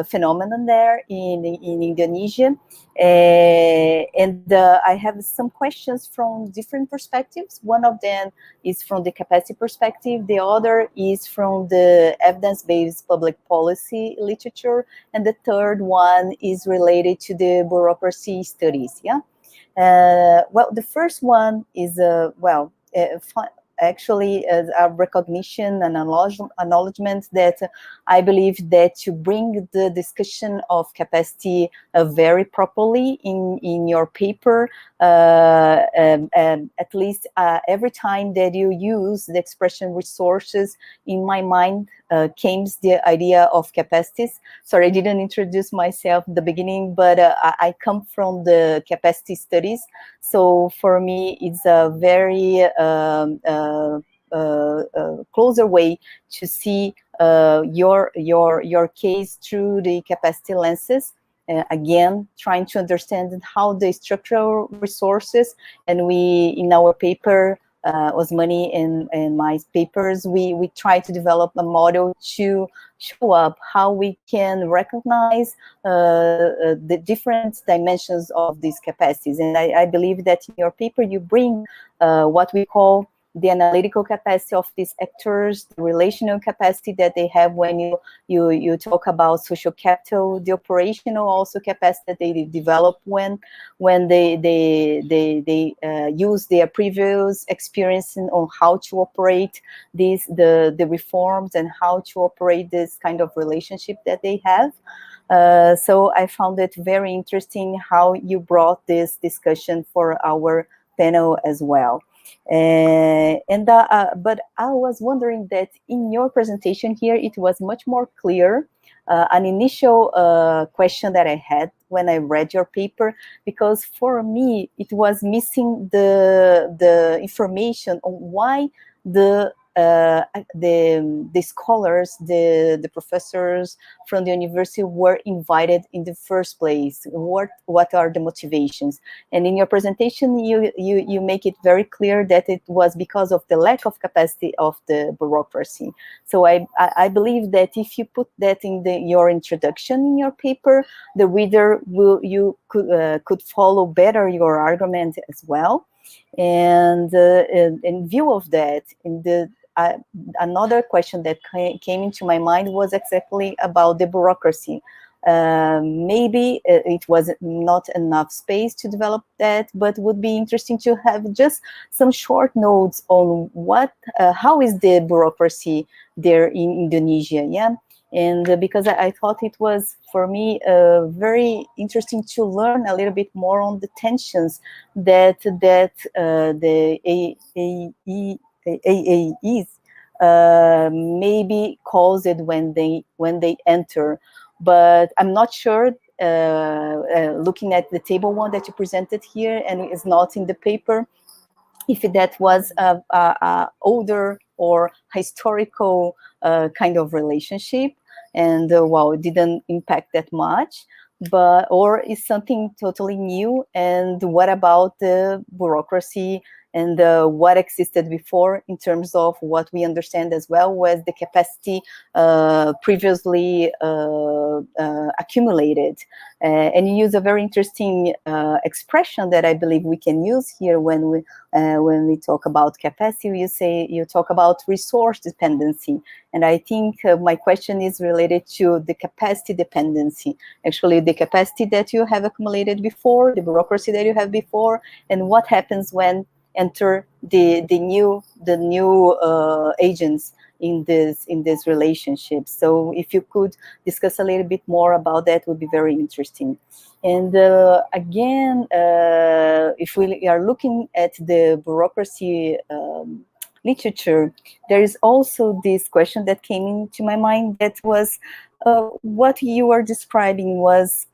phenomenon there in Indonesia. And I have some questions from different perspectives. One of them is from the capacity perspective. The other is from the evidence-based public policy literature. And the third one is related to the bureaucracy studies. Yeah. Well, the first one is, actually a recognition and acknowledgement that I believe that to bring the discussion of capacity very properly in your paper, at least every time that you use the expression resources, in my mind came the idea of capacities. Sorry, I didn't introduce myself at the beginning, but I come from the capacity studies. So for me, it's a very closer way to see your case through the capacity lenses. Again, trying to understand how the structural resources, and we in our paper Osmani and my papers, we try to develop a model to show up how we can recognize the different dimensions of these capacities. And I believe that in your paper you bring what we call the analytical capacity of these actors, the relational capacity that they have when you talk about social capital, the operational also capacity that they develop when they use their previous experience on how to operate the reforms and how to operate this kind of relationship that they have. So I found it very interesting how you brought this discussion for our panel as well. But I was wondering that in your presentation here, it was much more clear. An initial question that I had when I read your paper, because for me it was missing the information on why the scholars, the professors from the university were invited in the first place. What are the motivations? And in your presentation, you make it very clear that it was because of the lack of capacity of the bureaucracy. So I believe that if you put that in your introduction in your paper, the reader could follow better your argument as well. And in view of that, another question that came into my mind was exactly about the bureaucracy. Maybe it was not enough space to develop that, but would be interesting to have just some short notes on how is the bureaucracy there in Indonesia, yeah? And because I thought it was, for me, very interesting to learn a little bit more on the tensions that the AAEs maybe cause it when they enter. But I'm not sure, looking at the table one that you presented here, and it's not in the paper, if that was a older or historical kind of relationship, and well, it didn't impact that much, or is something totally new. And what about the bureaucracy and what existed before in terms of what we understand as well was the capacity previously accumulated. And you use a very interesting expression that I believe we can use here when we talk about capacity. You talk about resource dependency. And I think my question is related to the capacity dependency. Actually, the capacity that you have accumulated before, the bureaucracy that you have before, and what happens when enter the new agents in this relationship. So if you could discuss a little bit more about that, would be very interesting. And again, if we are looking at the bureaucracy literature, there is also this question that came into my mind, that was what you are describing was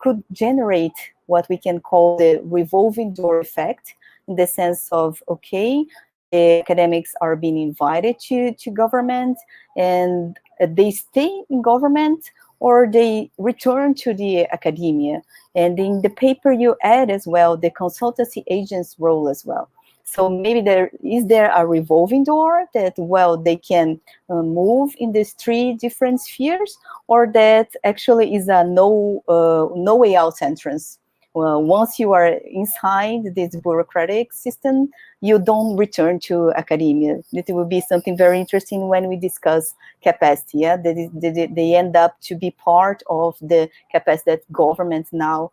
could generate what we can call the revolving door effect, in the sense of, okay, the academics are being invited to government, and they stay in government, or they return to the academia. And in the paper you add as well the consultancy agent's role as well. So maybe is there a revolving door that, well, they can move in these three different spheres, or that actually is a no way out entrance? Well, once you are inside this bureaucratic system, you don't return to academia. It will be something very interesting when we discuss capacity. Yeah, they end up to be part of the capacity that governments now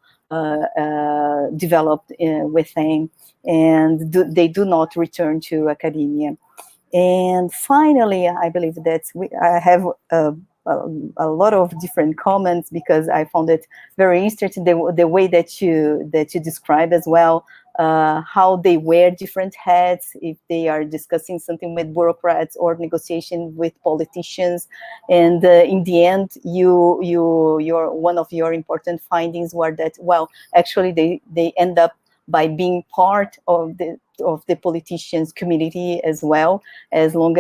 developed within, and they do not return to academia. And finally, I believe that I have a lot of different comments, because I found it very interesting the way that you describe as well how they wear different hats if they are discussing something with bureaucrats or negotiation with politicians. And in the end, your one of your important findings were that, well, actually they end up by being part of the politicians' community as well, as long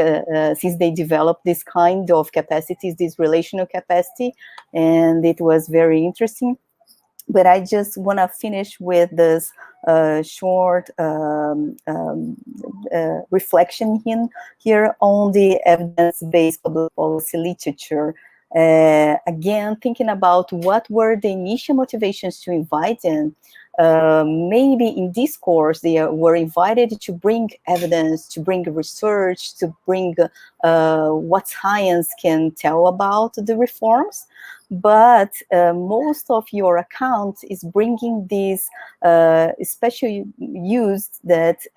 since they develop this kind of capacities, this relational capacity. And it was very interesting. But I just want to finish with this short reflection here on the evidence-based public policy literature. Again, thinking about what were the initial motivations to invite them. Maybe in this course, they were invited to bring evidence, to bring research, to bring what science can tell about the reforms. But most of your account is bringing these special use that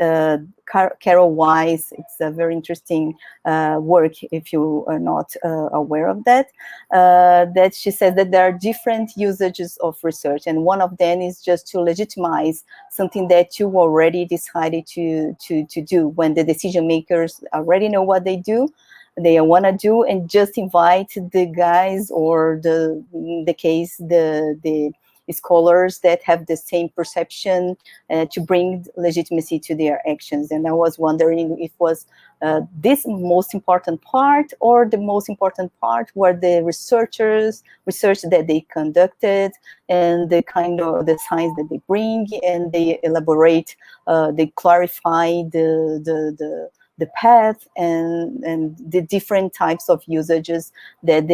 Carol Weiss, it's a very interesting work if you are not aware of that, that she says that there are different usages of research, and one of them is just to legitimize something that you already decided to do when the decision makers already know what they want to do, and just invite the guys, or in the case the scholars that have the same perception to bring legitimacy to their actions. And I was wondering if was this most important part, or the most important part were the research that they conducted, and the kind of the science that they bring, and they elaborate, they clarify the path and the different types of usages that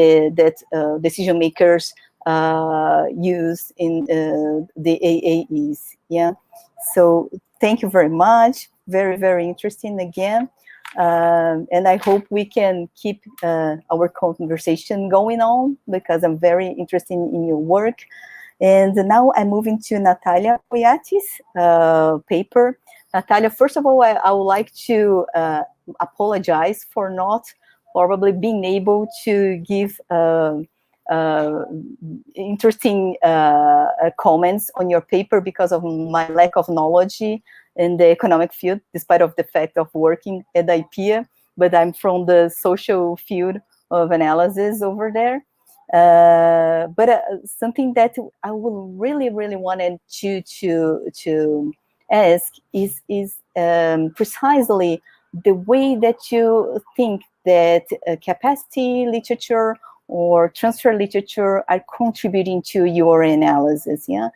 decision makers use in the AAEs. Yeah. So thank you very much. Very, very interesting again. And I hope we can keep our conversation going on, because I'm very interested in your work. And now I'm moving to Natalia Poiati's paper. Natalia, first of all, I would like to apologize for not probably being able to give interesting comments on your paper because of my lack of knowledge in the economic field, despite of the fact of working at IPEA, but I'm from the social field of analysis over there. But something that I would really wanted to ask is precisely the way that you think that capacity literature or transfer literature are contributing to your analysis. Yeah,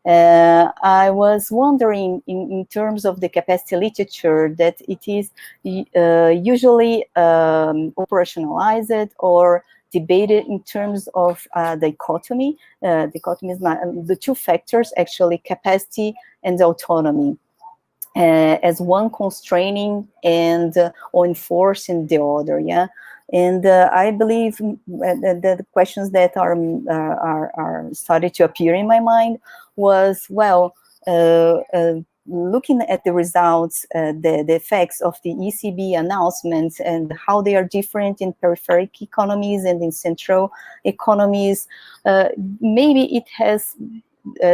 I was wondering in terms of the capacity literature that it is usually operationalized or debated in terms of dichotomy. Dichotomy is not, the two factors actually, capacity and autonomy, as one constraining and or enforcing the other. Yeah, and I believe that the questions that are started to appear in my mind was, well, looking at the results, the effects of the ECB announcements and how they are different in peripheral economies and in central economies, maybe it has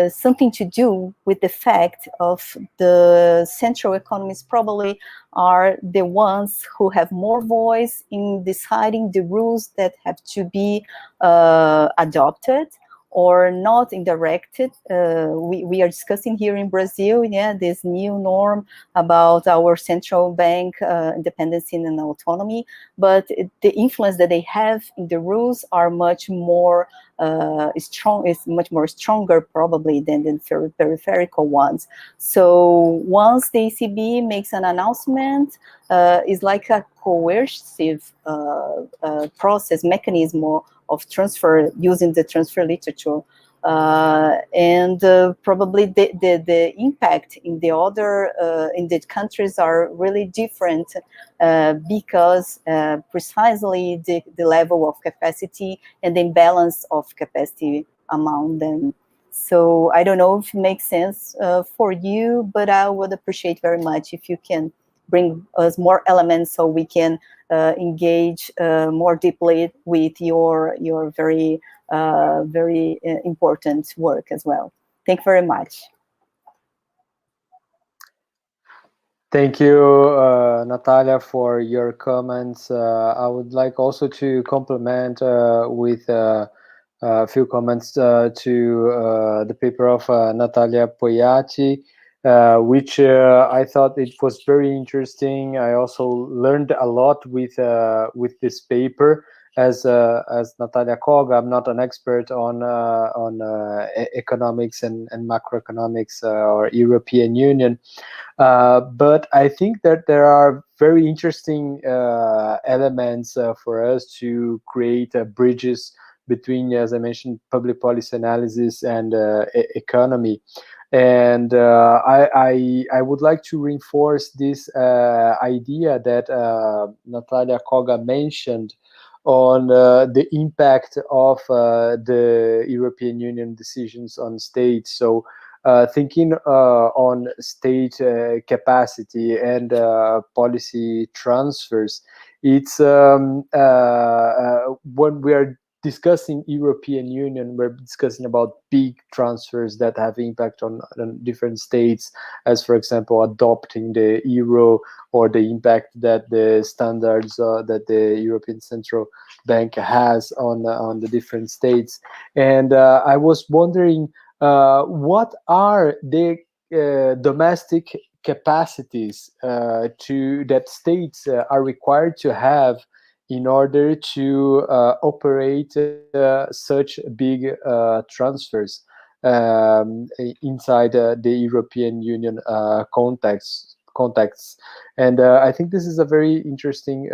something to do with the fact of the central economies probably are the ones who have more voice in deciding the rules that have to be adopted or not indirected. We are discussing here in Brazil, yeah, this new norm about our central bank independence and autonomy, but the influence that they have in the rules are much more stronger probably than the peripheral ones. So once the ECB makes an announcement, it's like a coercive process mechanism of transfer, using the transfer literature, and probably the impact in the other in the countries are really different because precisely the level of capacity and the imbalance of capacity among them. So I don't know if it makes sense for you, but I would appreciate very much if you can bring us more elements so we can engage more deeply with your very important work as well. Thank you very much. Thank you, Natalia, for your comments. I would like also to complement with a few comments to the paper of Natalia Poiati, which I thought it was very interesting. I also learned a lot with this paper, as Natalia Koga, I'm not an expert on economics and macroeconomics or European Union. But I think that there are very interesting elements for us to create bridges between, as I mentioned, public policy analysis and economy. And I would like to reinforce this idea that Natalia Koga mentioned on the impact of the European Union decisions on states. So thinking on state capacity and policy transfers, it's when we are discussing European Union, we're discussing about big transfers that have impact on different states, as for example, adopting the euro, or the impact that the standards that the European Central Bank has on the different states. And I was wondering, what are the domestic capacities that states are required to have in order to operate such big transfers inside the European Union contexts. And I think this is a very interesting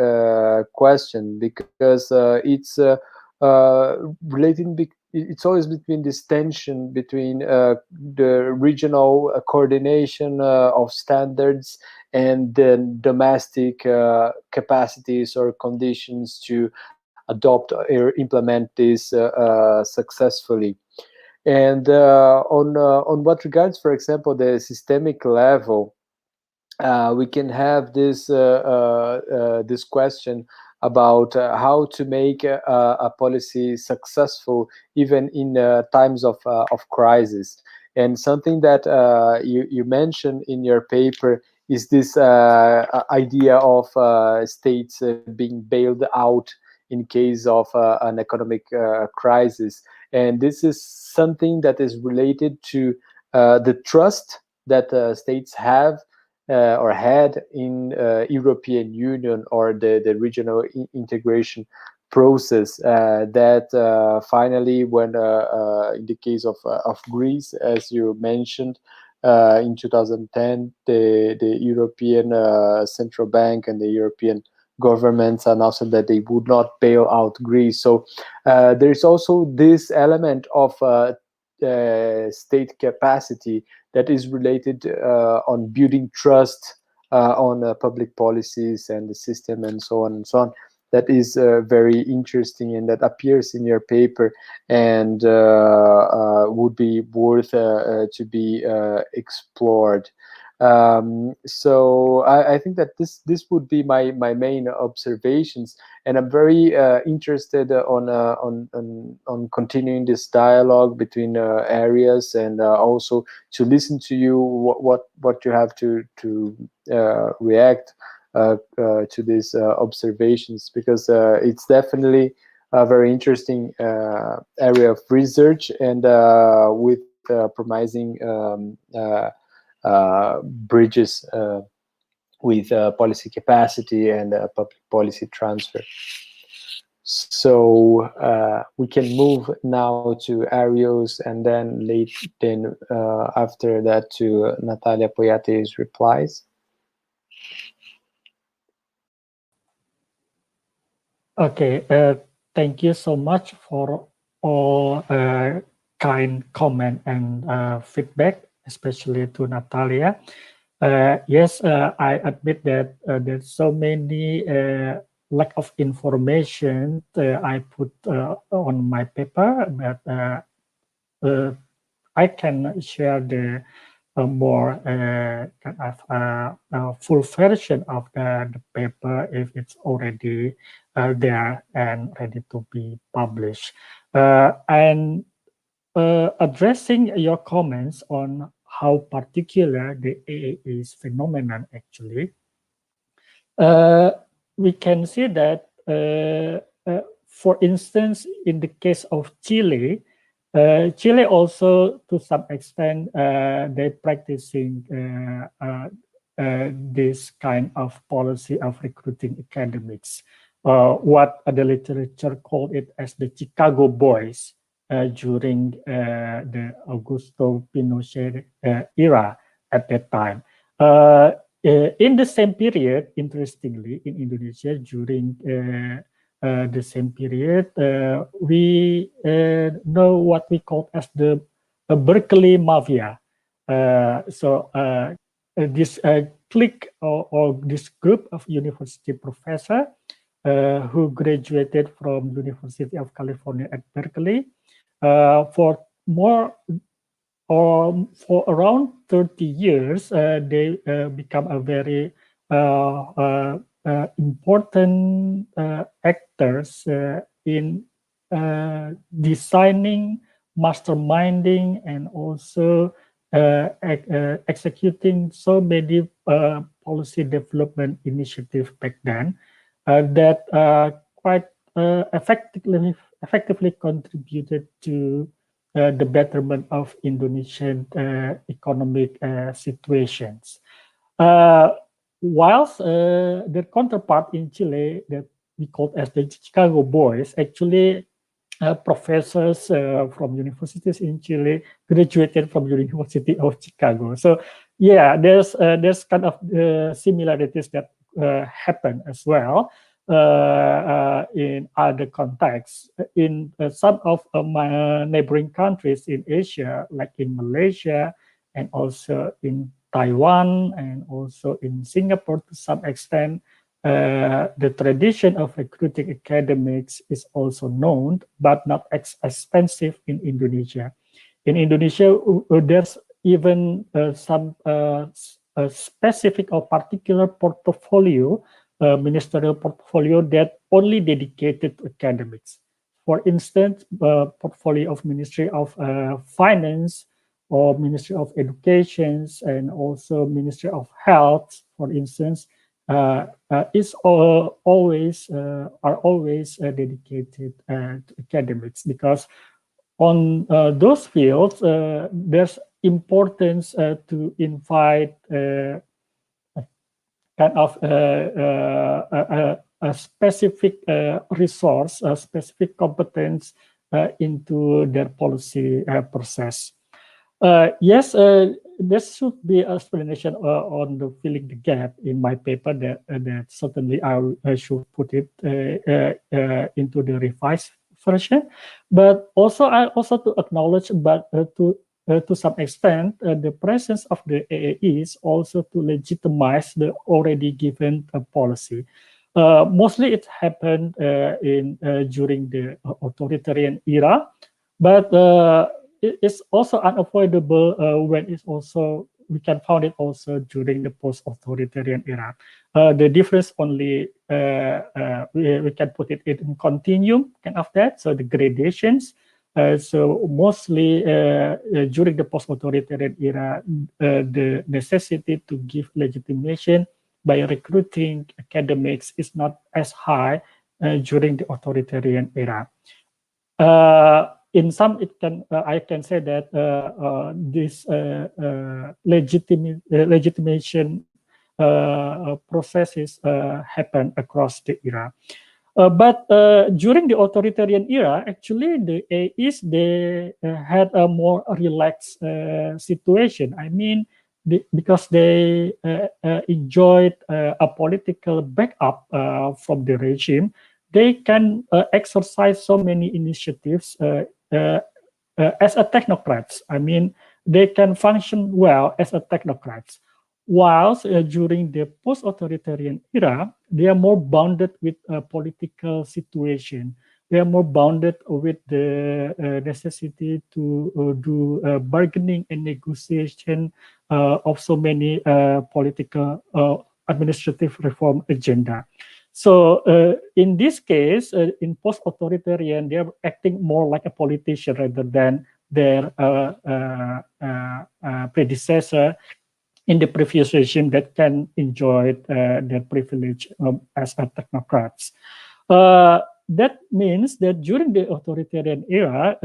question, because it's relating. It's always between this tension between the regional coordination of standards and then domestic capacities or conditions to adopt or implement this successfully. And on what regards, for example, the systemic level, we can have this this question about how to make a policy successful even in times of crisis. And something that you mentioned in your paper is this idea of states being bailed out in case of an economic crisis. And this is something that is related to the trust that states have or had in European Union, or the regional integration process that finally, when in the case of Greece, as you mentioned, in 2010, the European Central Bank and the European governments announced that they would not bail out Greece. So there's also this element of state capacity that is related on building trust on public policies and the system, and so on and so on. That is very interesting, and that appears in your paper, and would be worth to be explored. So I think that this would be my main observations, and I'm very interested on continuing this dialogue between areas, and also to listen to you what you have to react to these observations, because it's definitely a very interesting area of research, and with promising bridges with policy capacity and public policy transfer. So we can move now to Ario's, and then after that to Natalia Poyate's replies. Okay, thank you so much for all kind comment and feedback, especially to Natalia. Yes, I admit that there's so many lack of information I put on my paper, but I can share the more kind of full version of the paper if it's already there and ready to be published. And addressing your comments on how particular the AAE's phenomenon actually, we can see that, for instance, in the case of Chile, Chile also, to some extent, they're practicing this kind of policy of recruiting academics. what the literature called it as the Chicago Boys during the Augusto Pinochet era at that time. In the same period, interestingly, in Indonesia, during the same period, we know what we call as the Berkeley Mafia. This clique or this group of university professors who graduated from University of California at Berkeley for around 30 years, they become a very important actors in designing, masterminding, and also executing so many policy development initiatives back then that quite effectively contributed to the betterment of Indonesian economic situations. Whilst their counterpart in Chile, that we call as the Chicago Boys, actually professors from universities in Chile graduated from University of Chicago. So yeah, there's kind of similarities that happen as well in other contexts. In some of my neighboring countries in Asia, like in Malaysia and also in Taiwan and also in Singapore to some extent, the tradition of recruiting academics is also known, but not as expensive in Indonesia. In Indonesia, there's even some specific or particular portfolio, ministerial portfolio that only dedicated to academics. For instance, portfolio of Ministry of Finance or Ministry of Education and also Ministry of Health, for instance, is always dedicated to academics, because on those fields there's importance to invite kind of a specific resource, a specific competence into their policy process. Yes, there should be an explanation on the filling the gap in my paper that certainly I should put it into the revised version. But also I also to acknowledge, but to some extent, the presence of the AAEs also to legitimize the already given policy. Mostly it happened during the authoritarian era, but it's also unavoidable when it's also we can find it also during the post-authoritarian era. The difference only we can put it in continuum kind of that. So the gradations. So mostly during the post-authoritarian era, the necessity to give legitimation by recruiting academics is not as high during the authoritarian era. In some, I can say that this legitimation processes happen across the era. But during the authoritarian era, actually the AEs, they had a more relaxed situation. I mean, because they enjoyed a political backup from the regime, they can exercise so many initiatives as a technocrats. I mean, they can function well as a technocrats. Whilst during the post-authoritarian era, they are more bounded with a political situation. They are more bounded with the necessity to do bargaining and negotiation of so many political administrative reform agenda. So in this case, in post-authoritarian, they are acting more like a politician rather than their predecessor in the previous regime that can enjoy their privilege as a technocrats. That means that during the authoritarian era,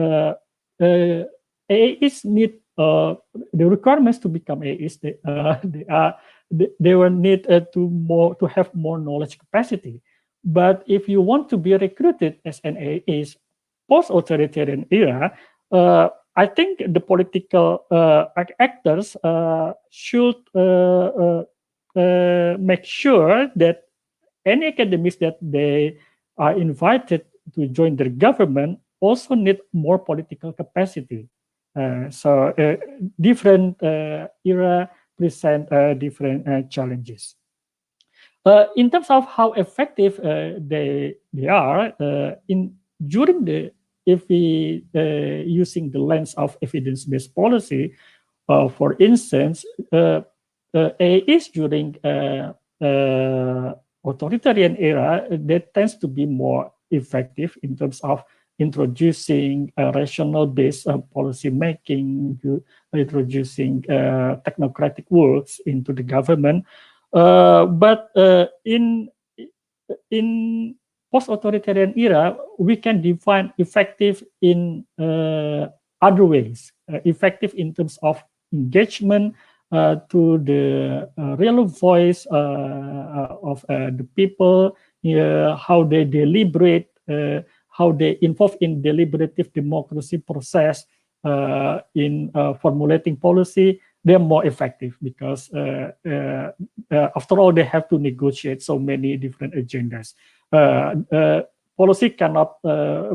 AAs need the requirements to become AAs. They will need to have more knowledge capacity. But if you want to be recruited as an AAs post-authoritarian era, I think the political actors should make sure that any academics that they are invited to join their government also need more political capacity. So different era present different challenges. In terms of how effective they are during the, if we using the lens of evidence-based policy, for instance, AAs during authoritarian era, that tends to be more effective in terms of introducing rational-based policy making, introducing technocratic works into the government. But in post-authoritarian era, we can define effective in other ways. Effective in terms of engagement to the real voice of the people, how they deliberate, how they involve in deliberative democracy process in formulating policy. They're more effective because after all, they have to negotiate so many different agendas. Policy cannot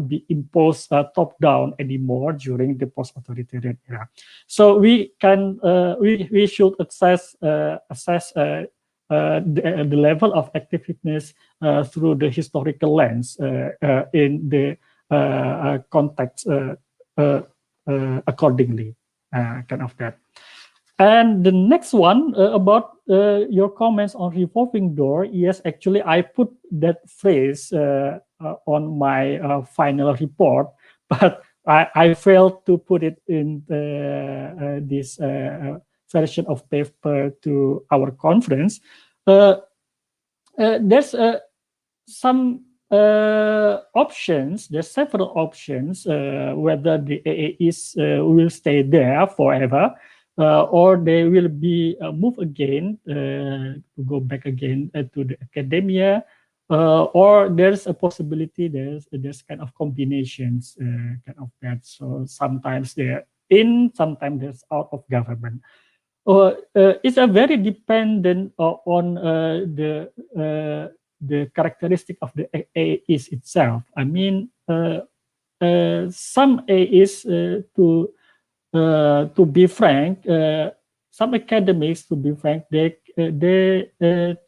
be imposed top-down anymore during the post-authoritarian era. So we can we should assess the level of effectiveness through the historical lens in the context accordingly, kind of that. And the next one about your comments on revolving door. Yes, actually, I put that phrase on my final report, but I failed to put it in this version of paper to our conference. There's some options. There's several options whether the AAs will stay there forever. Or they will be moved again to go back again to the academia, or there's a possibility there's kind of combinations kind of that. So sometimes they're in, sometimes they're out of government. It's a very dependent on the characteristic of the AAs itself. I mean, some AAs to be frank, some academics, to be frank, they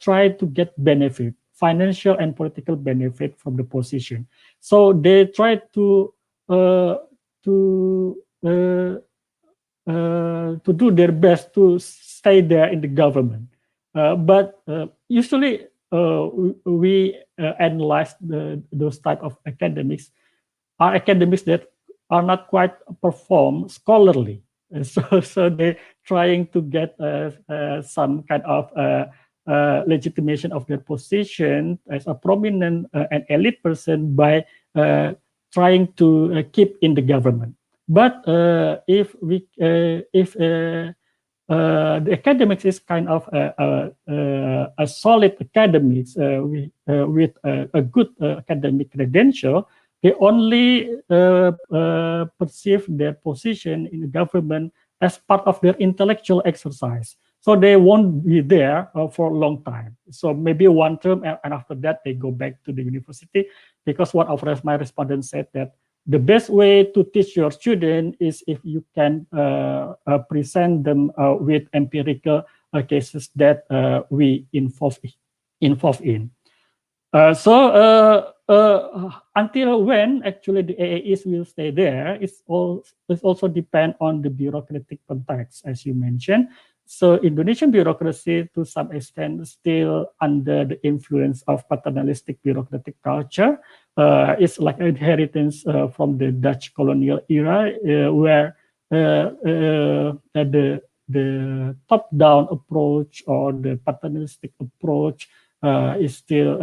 try to get benefit, financial and political benefit from the position. So they try to do their best to stay there in the government. But usually we analyze those type of academics are academics that are not quite perform scholarly. So they're trying to get some kind of legitimation of their position as a prominent and elite person by trying to keep in the government. But if the academics is kind of a solid academics with a good academic credential, they only perceive their position in the government as part of their intellectual exercise. So they won't be there for a long time. So maybe one term, and after that they go back to the university, because one of my respondents said that the best way to teach your student is if you can present them with empirical cases that we involve in. Until when actually the AAs will stay there, it also depend on the bureaucratic context, as you mentioned. So Indonesian bureaucracy, to some extent, is still under the influence of paternalistic bureaucratic culture. It's like an inheritance from the Dutch colonial era, where the top-down approach or the paternalistic approach is still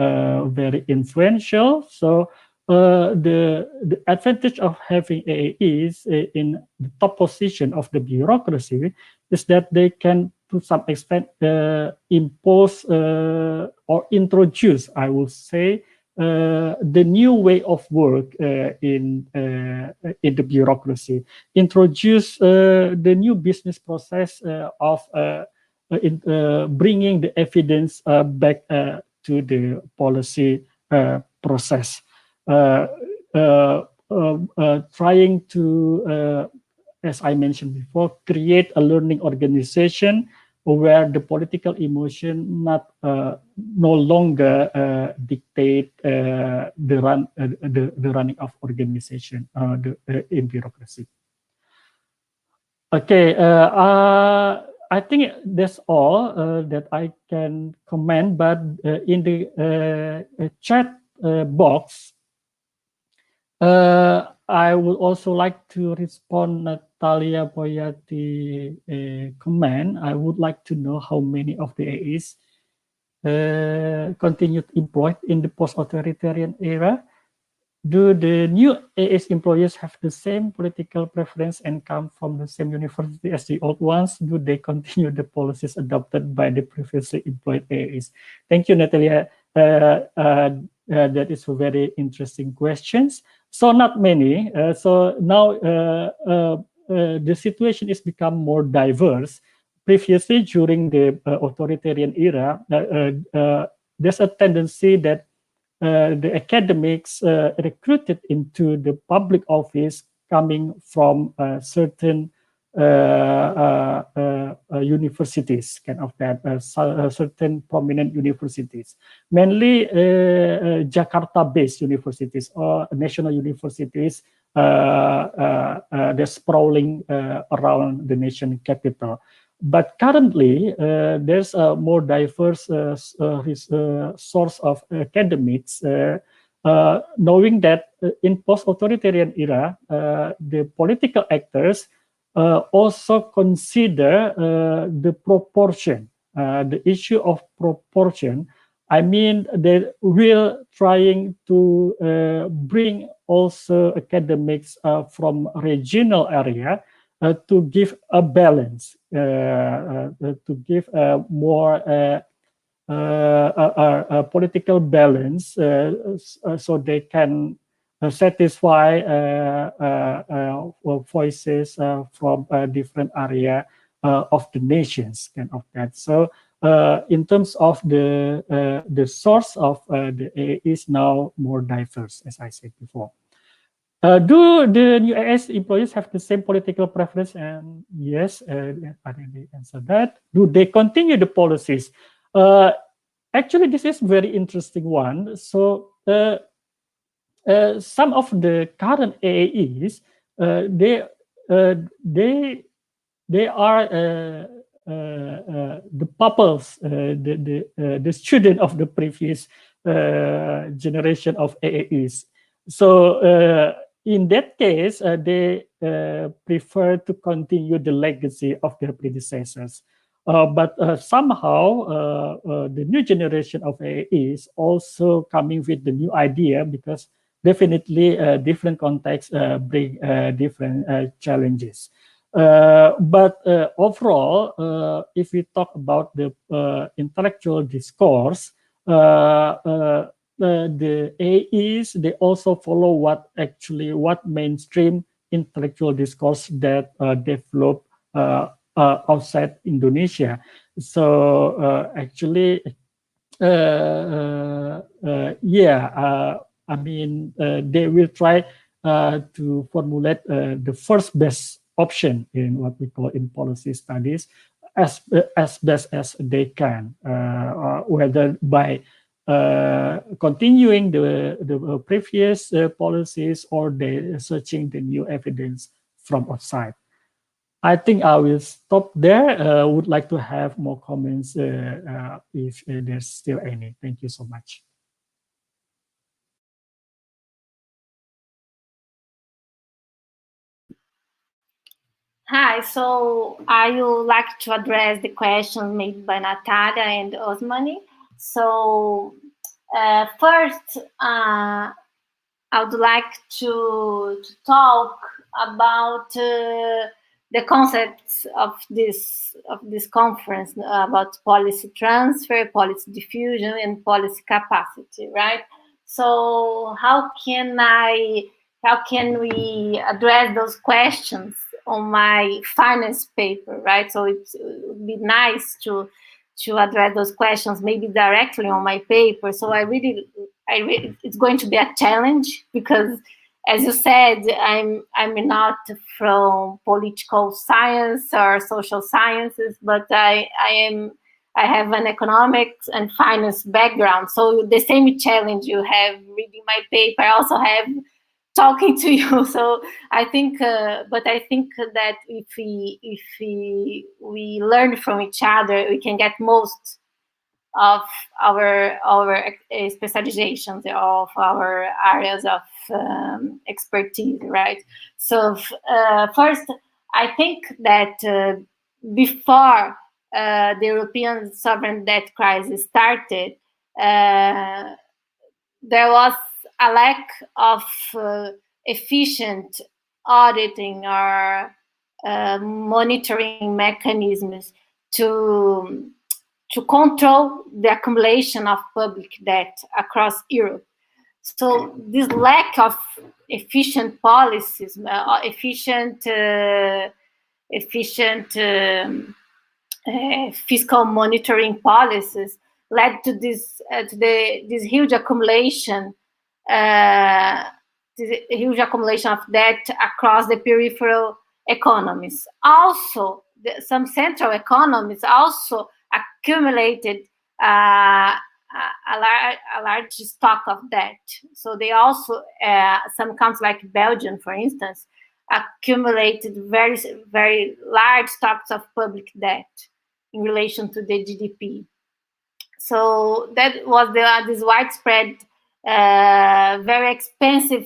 very influential. So the advantage of having AAs in the top position of the bureaucracy is that they can, to some extent, impose or introduce, I would say, the new way of work in the bureaucracy, introduce the new business process of bringing the evidence back to the policy process, trying to, as I mentioned before, create a learning organization where the political emotion no longer dictate the running of organization in bureaucracy. Okay, I think that's all that I can comment. But in the chat box, I would also like to respond Natalia Boyati comment. I would like to know how many of the AEs continued employed in the post-authoritarian era. Do the new AEs employees have the same political preference and come from the same university as the old ones? Do they continue the policies adopted by the previously employed AEs? Thank you, Natalia. That is a very interesting questions. So not many. So now the situation is become more diverse. Previously, during the authoritarian era, there's a tendency that the academics recruited into the public office coming from certain universities, kind of that, certain prominent universities, mainly Jakarta-based universities or national universities they're sprawling around the nation capital. But currently, there's a more diverse source of academics, knowing that in post-authoritarian era, the political actors also consider the proportion, the issue of proportion. I mean, they will trying to bring also academics from regional area to give a balance, to give a more political balance, so they can satisfy voices from different area of the nations, kind of that. So in terms of the source of the is now more diverse, as I said before. Do the new AS employees have the same political preference? And yes, I already answered that. Do they continue the policies? Actually, this is very interesting one. So some of the current AAEs, they are the pupils, the student of the previous generation of AAEs. So in that case, they prefer to continue the legacy of their predecessors. But somehow the new generation of AAEs also coming with the new idea, because definitely different contexts bring different challenges. But overall, if we talk about the intellectual discourse, the AEs, they also follow what mainstream intellectual discourse that develop outside Indonesia. So actually, I mean, they will try to formulate the first best option in what we call in policy studies as best as they can, whether by continuing the previous policies or they searching the new evidence from outside. I think I will stop there. Would like to have more comments if there's still any. Thank you so much. Hi, so I would like to address the question made by Natalia and Osmani. So first, I would like to talk about the concepts of this conference about policy transfer, policy diffusion, and policy capacity, right? So how can we address those questions on my finance paper, right? So it would be nice to address those questions maybe directly on my paper. So it's going to be a challenge because, as you said, I'm not from political science or social sciences, but I have an economics and finance background. So the same challenge you have reading my paper, I also have talking to you. So I think, but I think that if we learn from each other, we can get most of our specializations, of our areas of expertise, right? So first, I think that before the European sovereign debt crisis started, there was a lack of efficient auditing or monitoring mechanisms to control the accumulation of public debt across Europe. So this lack of efficient policies, efficient fiscal monitoring policies led to this huge accumulation, of debt across the peripheral economies. Also, some central economies also accumulated a large stock of debt. So they also, some countries like Belgium, for instance, accumulated very, very large stocks of public debt in relation to the GDP. So that was this widespread, very expensive,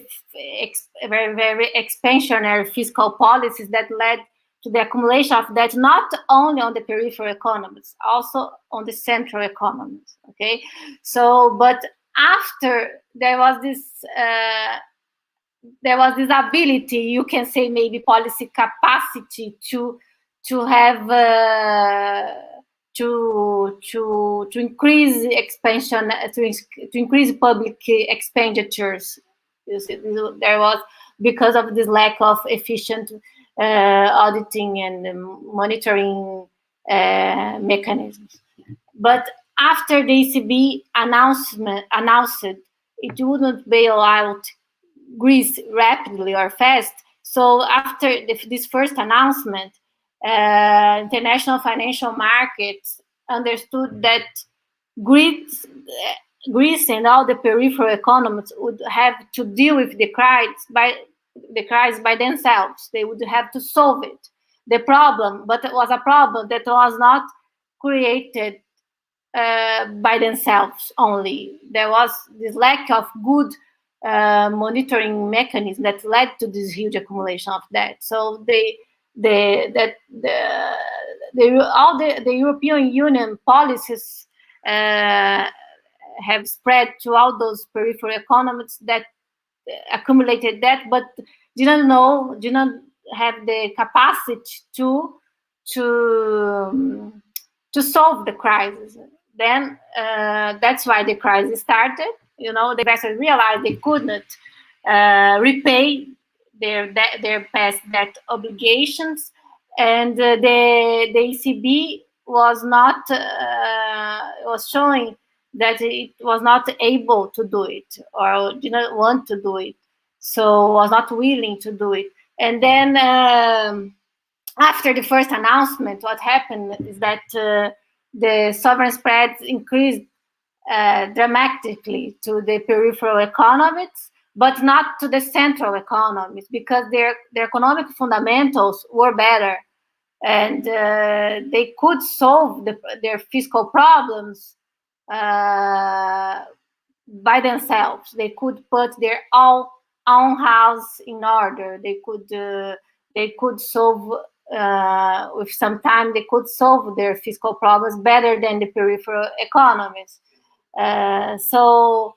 very expansionary fiscal policies that led to the accumulation of debt, not only on the peripheral economies, also on the central economies. Okay, so but after there was this ability, you can say maybe policy capacity to have to increase expansion, to increase public expenditures. There was, because of this lack of efficient auditing and monitoring mechanisms. But after the ECB announced it wouldn't bail out Greece rapidly or fast, so after this first announcement, international financial markets understood that Greece and all the peripheral economies would have to deal with the crisis by themselves. They would have to solve it. The problem, but it was a problem that was not created by themselves only. There was this lack of good monitoring mechanism that led to this huge accumulation of debt. So the European Union policies have spread throughout those peripheral economies that accumulated debt, but didn't have the capacity to solve the crisis. Then that's why the crisis started. The investors realized they couldn't repay their past debt obligations, and the ECB was showing that it was not able to do it, or did not want to do it, so was not willing to do it. And then after the first announcement, what happened is that the sovereign spreads increased dramatically to the peripheral economies, but not to the central economies, because their economic fundamentals were better, and they could solve their fiscal problems by themselves. They could put their own house in order. They could solve, with some time, they could solve their fiscal problems better than the peripheral economies. So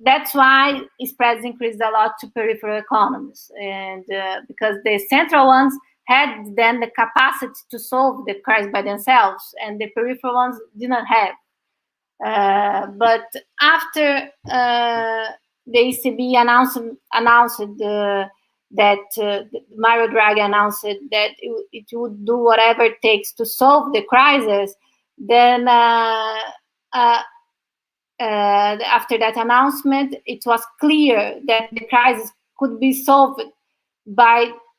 that's why spreads increased a lot to peripheral economies, and because the central ones had then the capacity to solve the crisis by themselves, and the peripheral ones did not have. But after the ECB announced that Mario Draghi announced that it would do whatever it takes to solve the crisis, then after that announcement, it was clear that the crisis could be solved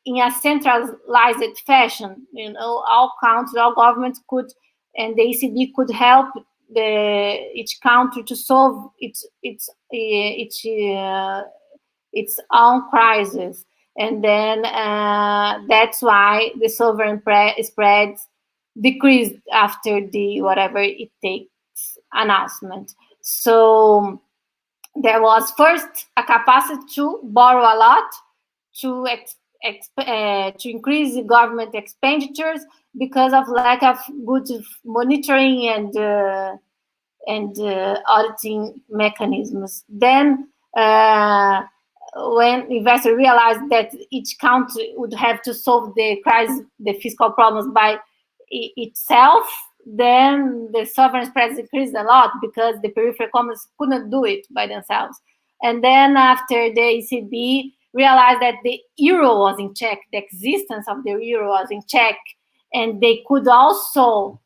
in a centralized fashion. All countries, all governments could, and the ECB could help each country to solve its own crisis. And then that's why the sovereign spreads decreased after the whatever it takes announcement. So there was first a capacity to borrow a lot, to increase the government expenditures because of lack of good monitoring and auditing mechanisms. Then when investors realized that each country would have to solve the crisis, the fiscal problems by itself, then the sovereign spreads decreased a lot because the peripheral economies couldn't do it by themselves. And then after the ECB realized that the euro was in check, the existence of the euro was in check, and they could also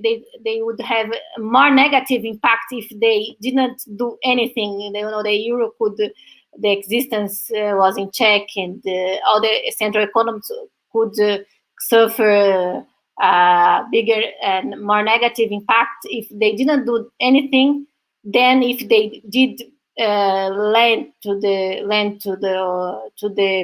they would have more negative impact if they didn't do anything. The euro the existence was in check, and all the central economies could suffer bigger and more negative impact if they didn't do anything than if they did lend to the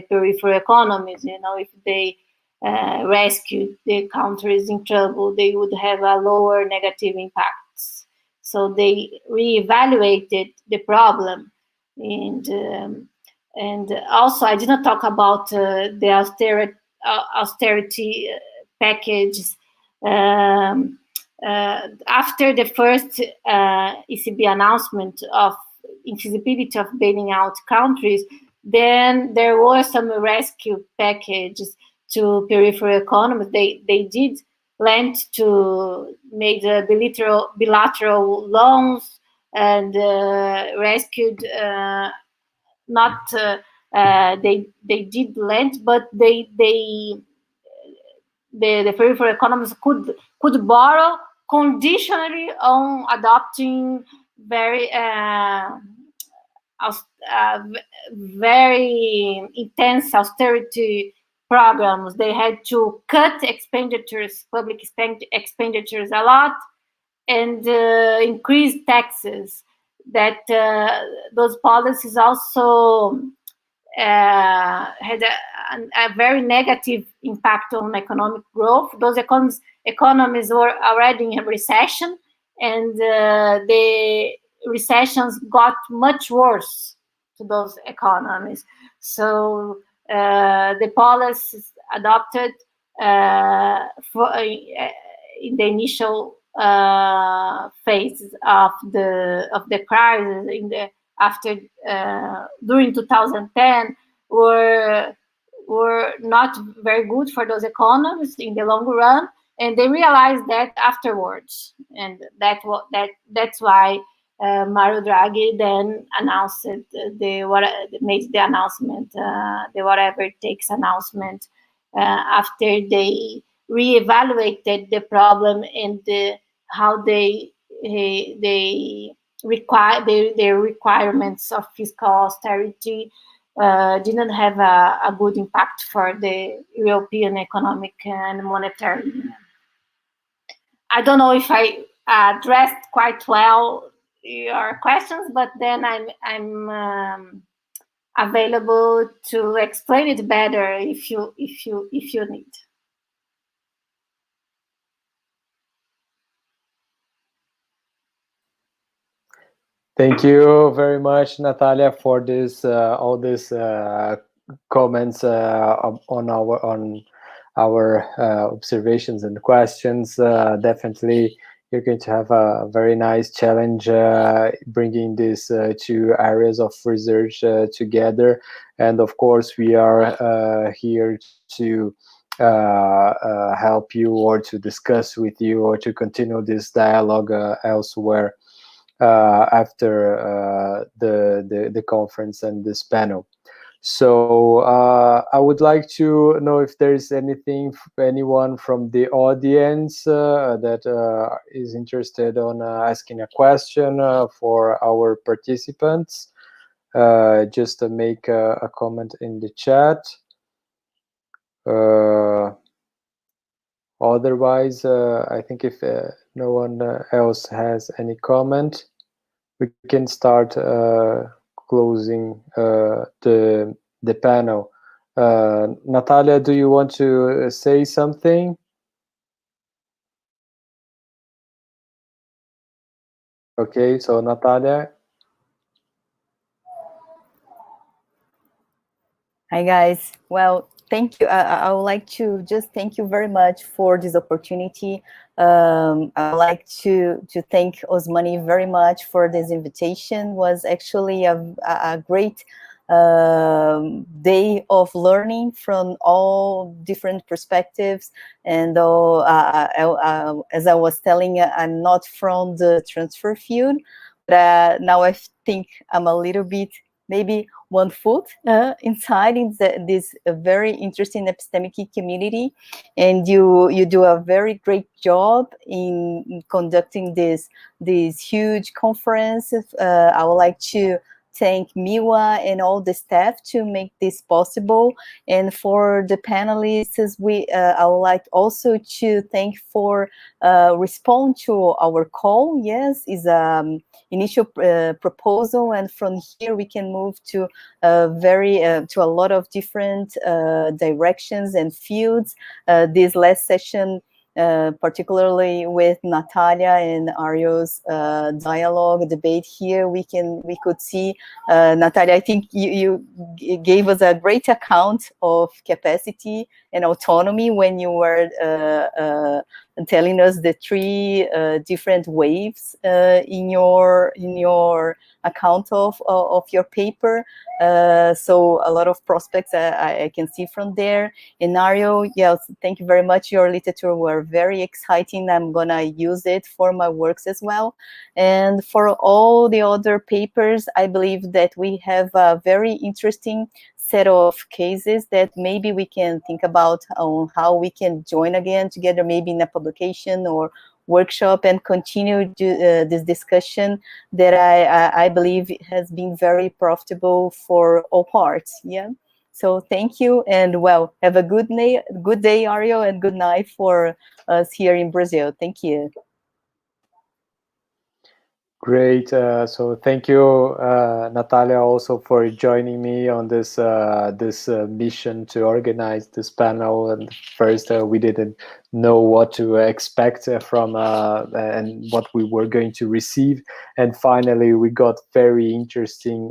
peripheral economies. If they rescued the countries in trouble, they would have a lower negative impacts. So they reevaluated the problem, and also I did not talk about the austerity packages. After the first ECB announcement of infeasibility of bailing out countries, then there were some rescue packages to peripheral economies. They did lend to made bilateral loans and rescued they did lend, but the peripheral economies could borrow conditionally on adopting very intense austerity programs. They had to cut public expenditures a lot, and increase taxes. That those policies also had a very negative impact on economic growth. Those economies were already in a recession, and the recessions got much worse to those economies. So the policies adopted in the initial phase of the crisis during 2010 were not very good for those economies in the long run, and they realized that afterwards, and that's why Mario Draghi then announced made the announcement, the whatever it takes announcement, after they reevaluated the problem and how their requirements of fiscal austerity didn't have a good impact for the European economic and monetary union. I don't know if I addressed quite well your questions, but then I'm available to explain it better if you need. Thank you very much, Natalia, for this all these comments on our observations and questions. Definitely, you're going to have a very nice challenge bringing these two areas of research together. And of course, we are here to help you, or to discuss with you, or to continue this dialogue elsewhere after the conference and this panel. So I would like to know if there's anyone from the audience that is interested on asking a question for our participants. Just to make a comment in the chat. Otherwise, I think if no one else has any comment, we can start closing the panel. Natalia, do you want to say something? Okay, so Natalia. Hi guys. Well, thank you. I would like to just thank you very much for this opportunity. I would like to thank Osmani very much for this invitation. It was actually a great day of learning from all different perspectives. And as I was telling, I'm not from the transfer field, but now I think I'm a little bit, maybe one foot inside in this very interesting epistemic community, and you do a very great job in conducting this huge conference. I would like to thank Miwa and all the staff to make this possible, and for the panelists, I would like also to thank for respond to our call. Yes, is initial proposal, and from here we can move to to a lot of different directions and fields. This last session, particularly with Natalia and Ario's dialogue, debate here, we could see, Natalia, I think you gave us a great account of capacity and autonomy when you were telling us the three different waves in your account of your paper. So a lot of prospects I can see from there. In Ario, yes, thank you very much. Your literature were very exciting. I'm gonna use it for my works as well. And for all the other papers, I believe that we have a very interesting set of cases that maybe we can think about on how we can join again together, maybe in a publication or workshop, and continue this discussion that I believe has been very profitable for all parts. Yeah. So thank you, and well, have a good day, Ario, and good night for us here in Brazil. Thank you. Great. So thank you, Natalia, also for joining me on this mission to organize this panel. And first, we didn't know what to expect from and what we were going to receive. And finally, we got very interesting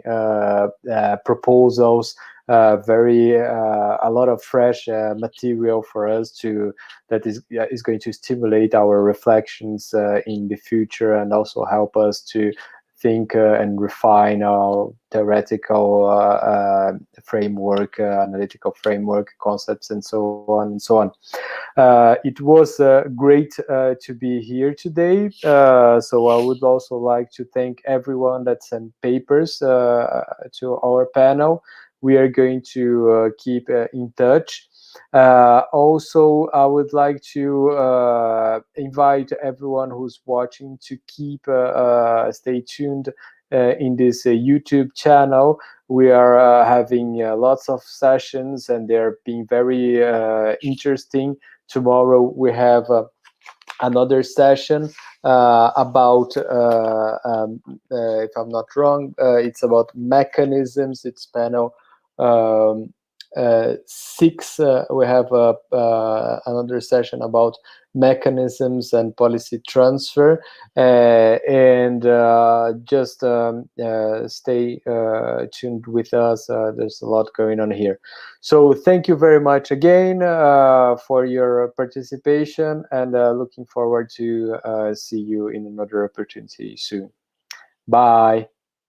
proposals. A lot of fresh material for us that is going to stimulate our reflections in the future, and also help us to think and refine our theoretical framework, analytical framework, concepts, and so on and so on. It was great to be here today. So I would also like to thank everyone that sent papers to our panel. We are going to keep in touch. Also, I would like to invite everyone who's watching to stay tuned in this YouTube channel. We are having lots of sessions, and they're being very interesting. Tomorrow we have another session about, if I'm not wrong, it's about mechanisms. It's panel 6. We have another session about mechanisms and policy transfer, and just stay tuned with us. There's a lot going on here. So thank you very much again for your participation, and looking forward to see you in another opportunity soon. Bye.